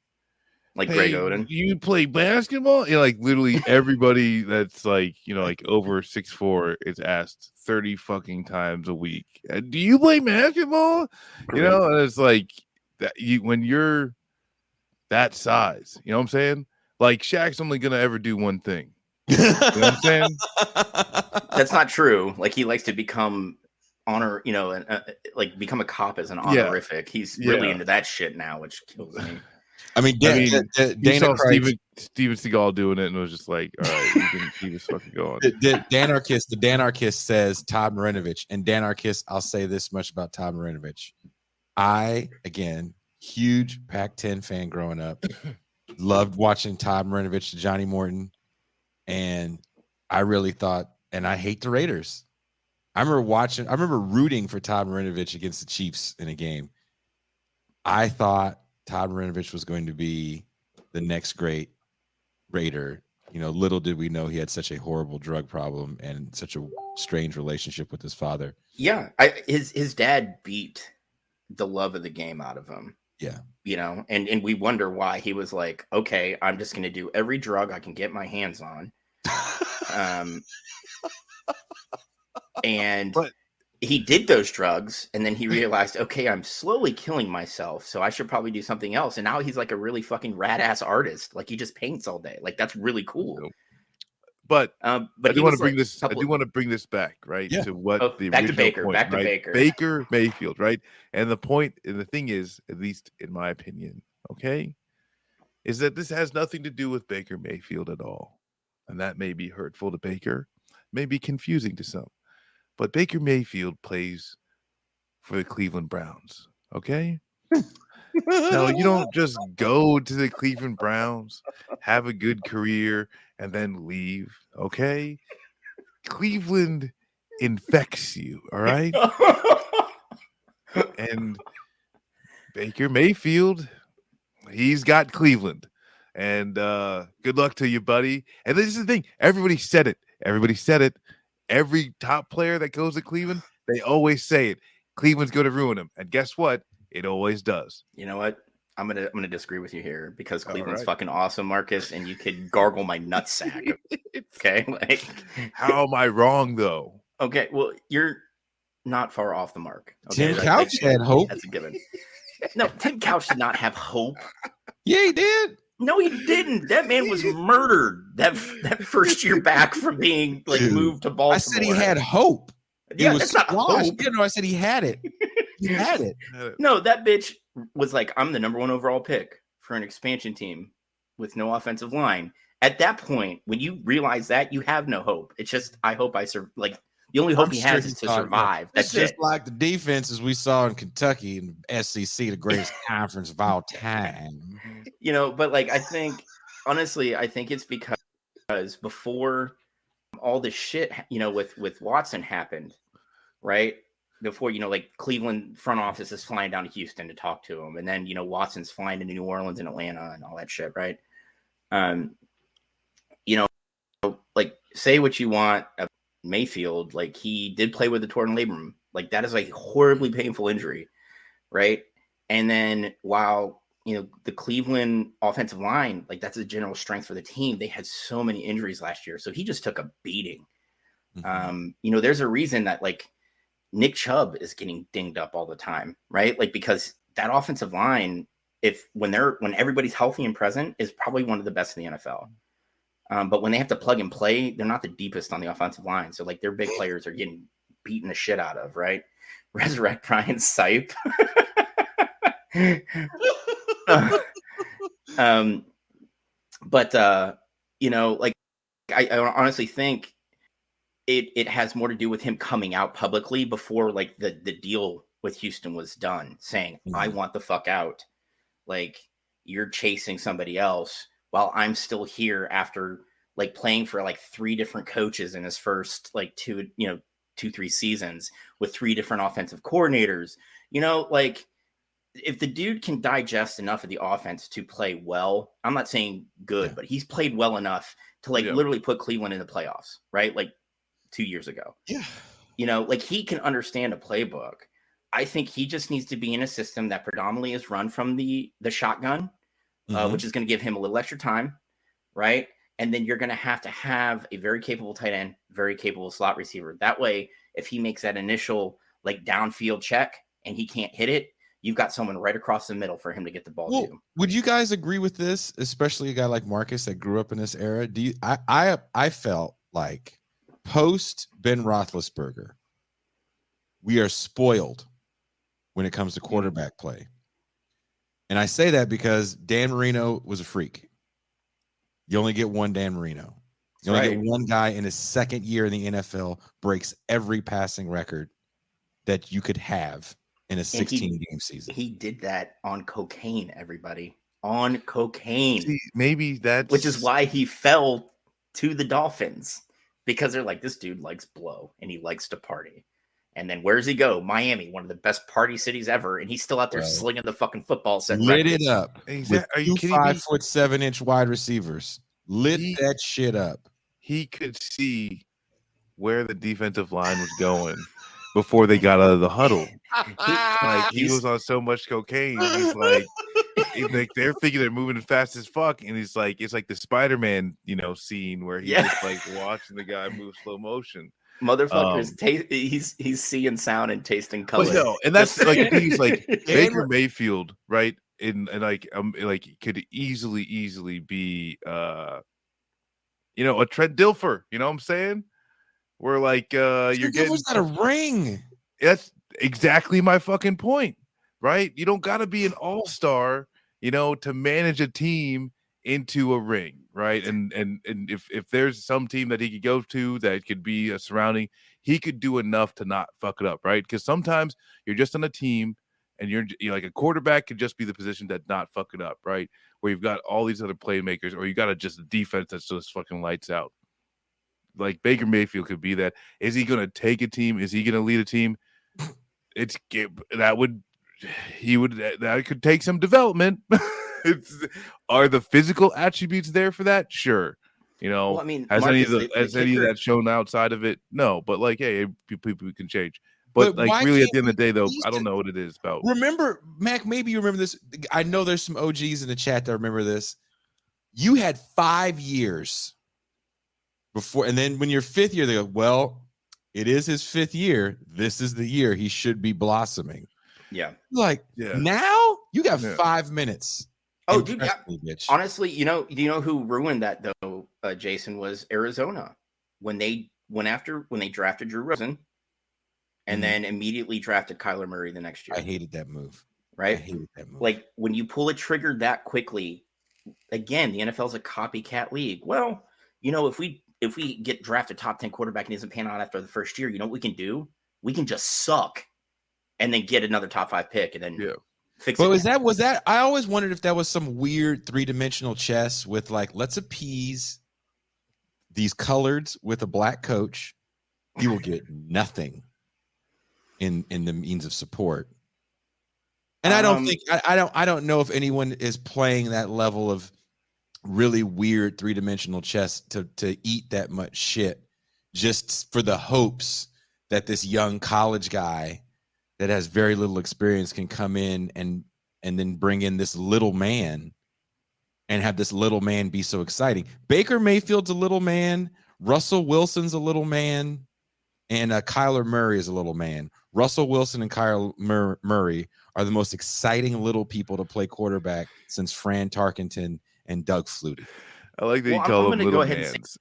hey, Greg Oden. You play basketball? You know, like literally everybody that's like, you know, like over 6'4" is asked 30 fucking times a week. Do you play basketball? You know, and it's like that when you're that size, you know what I'm saying? Like Shaq's only gonna ever do one thing. You know what I'm saying? That's not true. Like he likes to become honor, you know, and like become a cop as an honorific. He's really into that shit now, which kills me. I mean, you saw Steven Seagal doing it, and it was just like, all right, you can keep this fucking going. The Danarchist says Todd Marinovich, and Danarchist, I'll say this much about Todd Marinovich. I, again, huge Pac-10 fan growing up, loved watching Todd Marinovich, Johnny Morton, and I really thought, and I hate the Raiders. I remember rooting for Todd Marinovich against the Chiefs in a game. I thought Todd Marinovich was going to be the next great Raider. You know, little did we know he had such a horrible drug problem and such a strange relationship with his father. Yeah, his dad beat the love of the game out of him. Yeah, you know, and we wonder why he was like, okay, I'm just going to do every drug I can get my hands on. And he did those drugs, and then he realized, okay, I'm slowly killing myself, so I should probably do something else. And now he's like a really fucking rad ass artist. Like he just paints all day. Like that's really cool. But I do want to bring this. I do want to bring this back, right? Yeah. To what the back original to Baker, point, back to right? Baker. Baker Mayfield, right? And the point, and the thing is, at least in my opinion, okay, is that this has nothing to do with Baker Mayfield at all, and that may be hurtful to Baker, may be confusing to some. But Baker Mayfield plays for the Cleveland Browns, okay? Now, you don't just go to the Cleveland Browns, have a good career, and then leave, okay? Cleveland infects you, all right? And Baker Mayfield, he's got Cleveland. And good luck to you, buddy. And this is the thing. Everybody said it. Every top player that goes to Cleveland, they always say it. Cleveland's going to ruin him. And guess what? It always does. You know what? I'm gonna disagree with you here because Cleveland's fucking awesome, Marcus, and you could gargle my nutsack. Okay, like how am I wrong though? Okay, well you're not far off the mark. Okay? Tim Couch had hope. That's a given. No, Tim Couch did not have hope. Yeah, he did. No, he didn't. That man was murdered that first year back from being like moved to Baltimore. I said he had hope. Yeah, that's not hope. You know, I said he had it. He had it. No, that bitch was like, I'm the number 1 overall pick for an expansion team with no offensive line. At that point, when you realize that, you have no hope. It's just, I hope I survive. Like, the only hope he has is to survive. That's just like the defenses we saw in Kentucky and SEC, the greatest conference of all time. You know, but like, I think, honestly, I think it's because before all this shit, you know, with Watson happened, right? Before, you know, like Cleveland front office is flying down to Houston to talk to him. And then, you know, Watson's flying to New Orleans and Atlanta and all that shit, right? You know, like say what you want of Mayfield, like he did play with a torn labrum Like that is a horribly painful injury, right? And then while the Cleveland offensive line, like that's a general strength for the team, they had so many injuries last year, so he just took a beating. There's a reason that like Nick Chubb is getting dinged up all the time, right? Like because that offensive line, when everybody's healthy and present, is probably one of the best in the NFL. But when they have to plug and play, they're not the deepest on the offensive line. So like their big players are getting beaten the shit out of, right? Resurrect Brian Sipe. But like I honestly think it has more to do with him coming out publicly before like the deal with Houston was done, saying, I want the fuck out. Like you're chasing somebody else while I'm still here after like playing for like 3 different coaches in his first like 2-3 seasons with 3 different offensive coordinators. Like if the dude can digest enough of the offense to play well, I'm not saying good, but he's played well enough to like literally put Cleveland in the playoffs, right? Like 2 years ago. Yeah. Like he can understand a playbook. I think he just needs to be in a system that predominantly is run from the shotgun, which is going to give him a little extra time, right? And then you're going to have a very capable tight end, very capable slot receiver. That way, if he makes that initial like downfield check and he can't hit it, you've got someone right across the middle for him to get the ball to. Would you guys agree with this, especially a guy like Marcus that grew up in this era? I felt like post Ben Roethlisberger, we are spoiled when it comes to quarterback play. And I say that because Dan Marino was a freak. You only get one Dan Marino. You only get one guy in his second year in the NFL breaks every passing record that you could have in a 16-game season. He did that on cocaine, everybody. On cocaine. See, maybe that's... Which is why he fell to the Dolphins. Because they're like, this dude likes blow and he likes to party. And then where does he go? Miami, one of the best party cities ever. And he's still out there slinging the fucking football. Lit it up. Exactly. Are you kidding 5'7" wide receivers. Lit that shit up. He could see where the defensive line was going before they got out of the huddle. He was on so much cocaine. He's like, they're thinking they're moving as fast as fuck, and he's like, it's like the Spider-Man, scene where he's just like watching the guy move slow motion. Motherfuckers, he's seeing sound and tasting color. No, and that's like he's like Baker Mayfield, right? And like could easily be a Trent Dilfer. You know what I'm saying? Where like you're getting not a ring. That's exactly my fucking point, right? You don't got to be an all-star, to manage a team into a ring, right? And if there's some team that he could go to that could be a surrounding, he could do enough to not fuck it up, right? Because sometimes you're just on a team and you're like a quarterback could just be the position that not fuck it up, right? Where you've got all these other playmakers, or you got just a defense that's just fucking lights out. Like Baker Mayfield could be that. Is he going to take a team? Is he going to lead a team? That could take some development. Are the physical attributes there for that? Sure. Well, I mean, has Marcus, any of that shown outside of it? No, but like, hey, people can change. But like, really, at the end of the day, though, I don't know what it is about. Remember, Mac, maybe you remember this. I know there's some OGs in the chat that remember this. You had 5 years before, and then when your 5th year, they go, well, it is his 5th year. This is the year he should be blossoming. Yeah. Now you got 5 minutes. Oh, dude, honestly, do you know who ruined that though, Jason, was Arizona when they drafted Drew Rosen and then immediately drafted Kyler Murray the next year. I hated that move. Right? I hated that move. Like when you pull a trigger that quickly, again, the NFL is a copycat league. Well, if we get drafted top 10 quarterback and doesn't pan out after the first year, you know what we can do? We can just suck and then get another top 5 pick and then fix it. But was that I always wondered if that was some weird 3-dimensional chess with like, let's appease these coloreds with a black coach. He will get nothing in the means of support. And I don't think I don't know if anyone is playing that level of really weird 3-dimensional chess to eat that much shit just for the hopes that this young college guy that has very little experience can come in and then bring in this little man and have this little man be so exciting. Baker Mayfield's a little man. Russell Wilson's a little man. And Kyler Murray is a little man. Russell Wilson and Kyler Murray are the most exciting little people to play quarterback since Fran Tarkenton and Doug Flutie. I like that you Well, call I'm them gonna little go ahead and mans.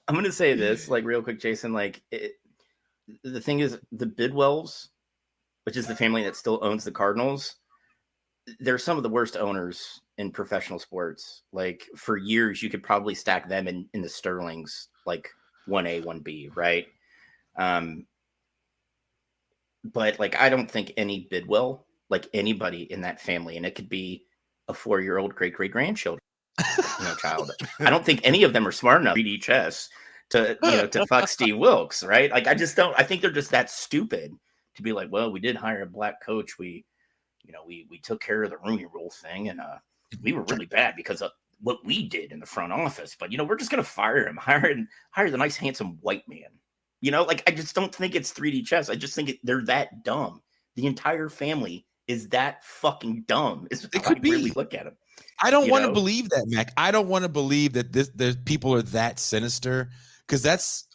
I'm going to say this, like, real quick, Jason. Like, the thing is, the Bidwells, which is the family that still owns the Cardinals, they're some of the worst owners in professional sports. Like, for years, you could probably stack them in the Sterlings, like 1A, 1B, right? But, like, I don't think any Bidwell, like anybody in that family, and it could be a 4-year-old great-great-grandchildren, child. I don't think any of them are smart enough 3D chess to fuck Steve Wilkes, right? Like, I just don't. I think they're just that stupid to be like, well, we did hire a black coach. We took care of the Rooney Rule thing, and we were really bad because of what we did in the front office. But we're just gonna fire him, hire the nice handsome white man. Like, I just don't think it's 3D chess. I just think they're that dumb. The entire family is that fucking dumb. It could be. Really look at them. I don't want to believe that, Mac. I don't want to believe that the people are that sinister, because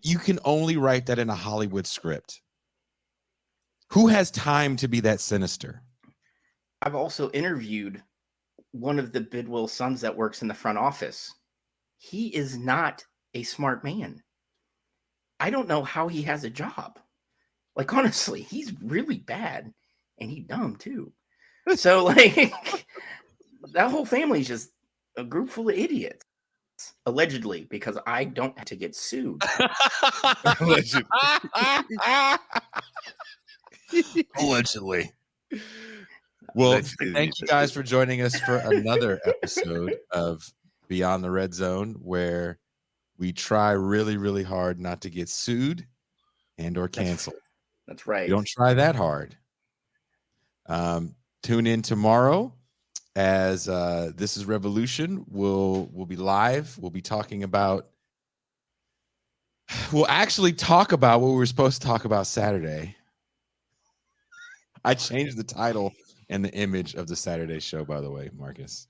you can only write that in a Hollywood script. Who has time to be that sinister? I've also interviewed one of the Bidwell sons that works in the front office. He is not a smart man. I don't know how he has a job. Like, honestly, he's really bad, and he's dumb too. So, like, that whole family's just a group full of idiots. Allegedly, because I don't have to get sued. Allegedly. Well, thank you guys for joining us for another episode of Beyond the Red Zone, where we try really, really hard not to get sued and or canceled. That's right. We don't try that hard. Tune in tomorrow as This is Revolution. We'll be live. We'll actually talk about what we were supposed to talk about Saturday. I changed the title and the image of the Saturday show, by the way, Marcus.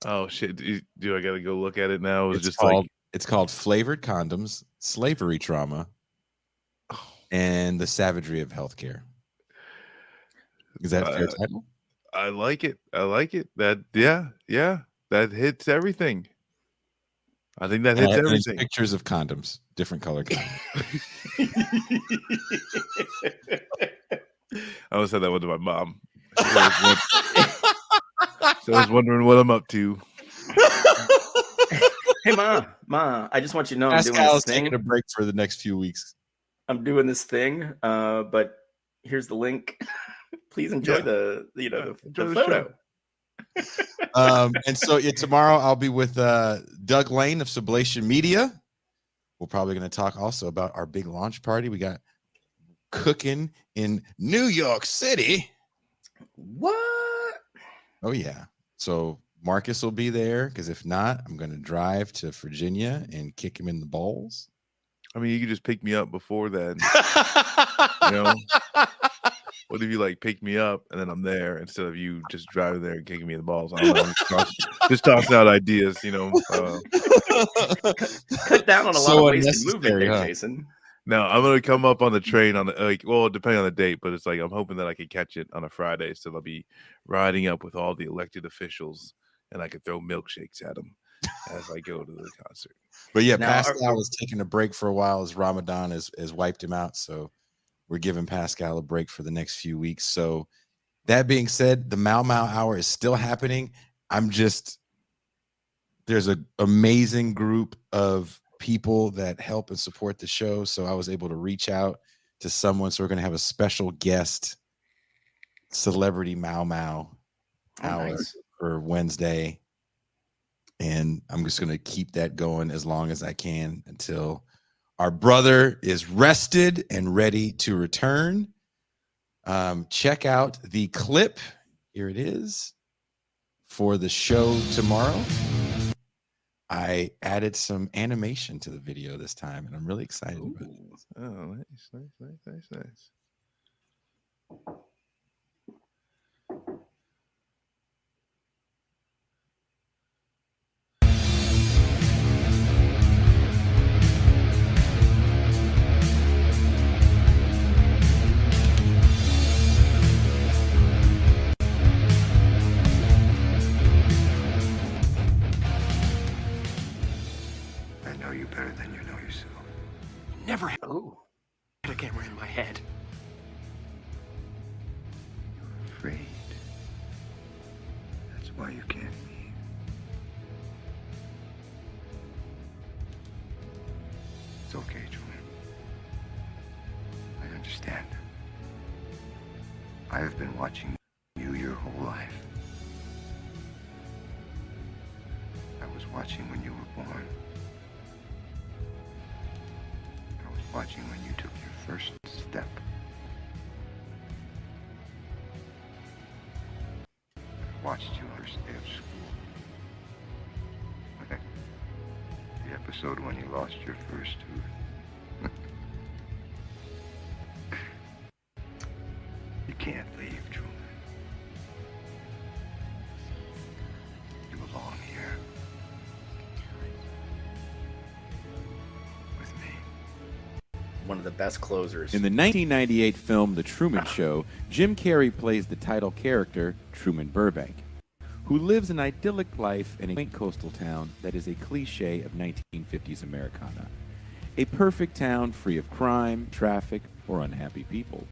Oh shit! Do I gotta go look at it now? It's called Flavored Condoms, Slavery Trauma, and the Savagery of Healthcare. Is that a fair title? I like it. That that hits everything. I think that hits everything. Pictures of condoms, different color condoms. I always said that one to my mom. So I was wondering what I'm up to. Hey, Ma, I just want you to know Pascal I'm doing this is thing. taking a break for the next few weeks. I'm doing this thing, but here's the link. Please enjoy the photo. And so tomorrow I'll be with Doug Lane of Sublation Media. We're probably going to talk also about our big launch party we got cooking in New York City. What? Oh yeah. So Marcus will be there, because if not, I'm going to drive to Virginia and kick him in the balls. I mean, you could just pick me up before then. What if you pick me up and then I'm there instead of you just driving there and kicking me in the balls? I don't know. Just tossing out ideas, Cut down on a lot of wasted movement there, Jason. No, I'm gonna come up on the train depending on the date, but it's I'm hoping that I can catch it on a Friday, so I'll be riding up with all the elected officials, and I can throw milkshakes at them as I go to the concert. But yeah, Pascal is taking a break for a while as Ramadan has wiped him out, so we're giving Pascal a break for the next few weeks. So that being said, the Mau Mau Hour is still happening. There's an amazing group of people that help and support the show. So I was able to reach out to someone. So we're going to have a special guest celebrity Mau Mau Hour for Wednesday. And I'm just going to keep that going as long as I can until our brother is rested and ready to return. Check out the clip. Here it is for the show tomorrow. I added some animation to the video this time, and I'm really excited about it. Oh, nice. I know you better than you know yourself. Never had Oh, a camera in my head. You're afraid. That's why you can't leave. It's okay, Truman. I understand. I have been watching you your whole life. I was watching when you were born. I was watching when you took your first step. I watched you first day of school. The episode when you lost your first tooth. You can't leave, Truman. You belong here. With me. one of the best closers. In the 1998 film The Truman Show, Jim Carrey plays the title character, Truman Burbank, who lives an idyllic life in a quaint coastal town that is a cliche of 1950s Americana. A perfect town free of crime, traffic, or unhappy people.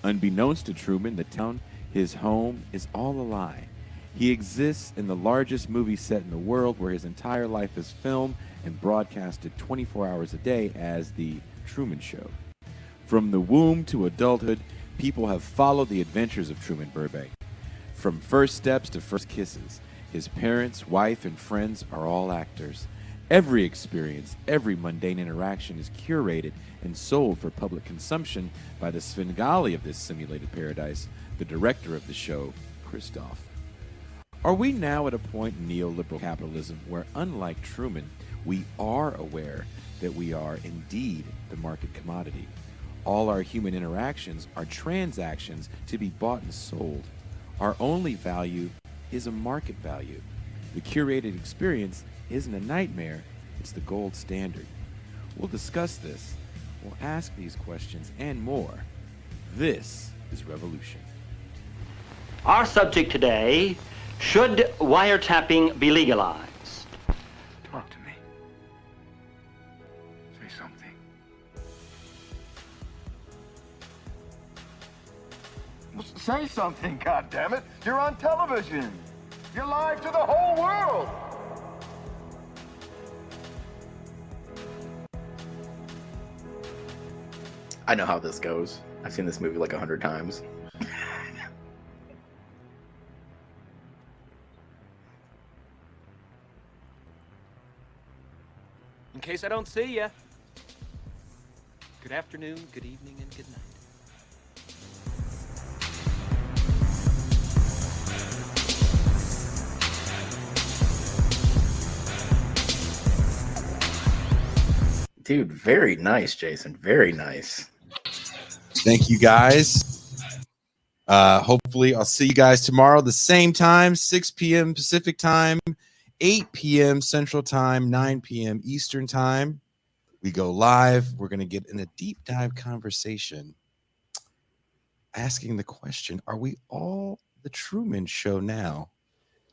Unbeknownst to Truman, the town, his home, is all a lie. He exists in the largest movie set in the world, where his entire life is filmed and broadcasted 24 hours a day as The Truman Show. From the womb to adulthood, people have followed the adventures of Truman Burbank. From first steps to first kisses, his parents, wife, and friends are all actors. Every experience, every mundane interaction is curated and sold for public consumption by the Svengali of this simulated paradise, the director of the show, Christoph. Are we now at a point in neoliberal capitalism where, unlike Truman, we are aware that we are indeed the market commodity? All our human interactions are transactions to be bought and sold. Our only value is a market value. The curated experience isn't a nightmare, it's the gold standard. We'll discuss this. We'll ask these questions and more. This is Revolution. Our subject today, should wiretapping be legalized? Talk to me. Say something. Say something, goddammit. You're on television. You're live to the whole world. I know how this goes. I've seen this movie like 100 times. In case I don't see ya. Good afternoon, good evening, and good night. Dude, very nice, Jason. Very nice. Thank you, guys. Hopefully, I'll see you guys tomorrow, the same time, 6 p.m. Pacific time, 8 p.m. Central time, 9 p.m. Eastern time. We go live. We're going to get in a deep dive conversation asking the question, are we all the Truman Show now?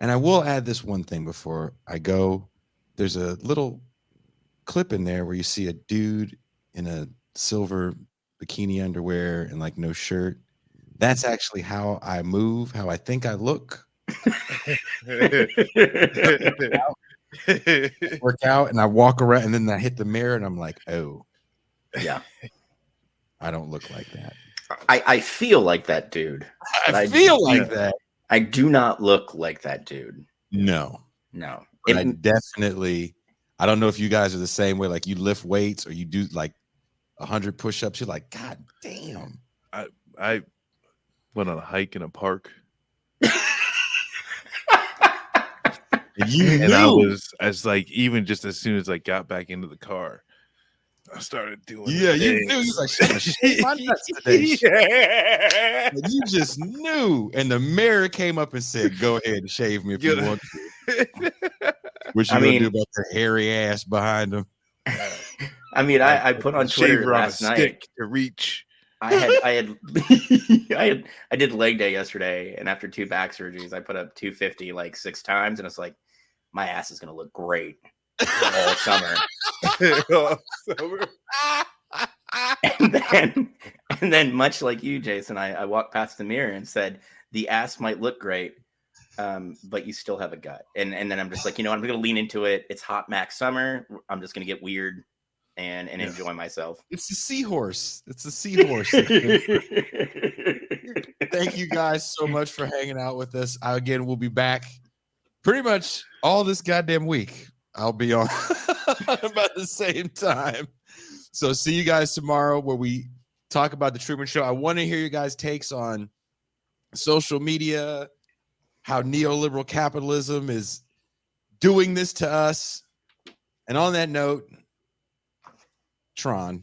And I will add this one thing before I go. There's a little clip in there where you see a dude in a silver bikini underwear and like no shirt. That's actually how I move, how I think I look. Work out and I walk around and then I hit the mirror and I'm like, oh, Yeah. I don't look like that. I feel like that dude. but I feel like that. I do not look like that dude. No. No. But I definitely, I don't know if you guys are the same way. Like you lift weights or you do like 100 push-ups. You're like, God damn. I went on a hike in a park. And you And I knew. was like, even just as soon as I got back into the car, I started doing. Yeah, you knew. You was like, "Shit, I'm gonna shave my nuts today." Yeah. And you just knew. And the mayor came up and said, "Go ahead and shave me if you want to." What you gonna do about the hairy ass behind him? I mean, I put on Twitter shaver on a last night. stick to reach. I did leg day yesterday, and after 2 back surgeries, I put up 250 like 6 times, and it's like my ass is gonna look great all summer. and then much like you, Jason, I walked past the mirror and said, the ass might look great, but you still have a gut. And then I'm just like, you know, I'm gonna lean into it. It's hot max summer. I'm just gonna get weird and enjoy myself. It's a seahorse. It's a seahorse. Thank you guys so much for hanging out with us. Again, we'll be back pretty much all this goddamn week. I'll be on about the same time. So see you guys tomorrow where we talk about the Truman Show. I want to hear your guys' takes on social media, how neoliberal capitalism is doing this to us. And on that note, Tron.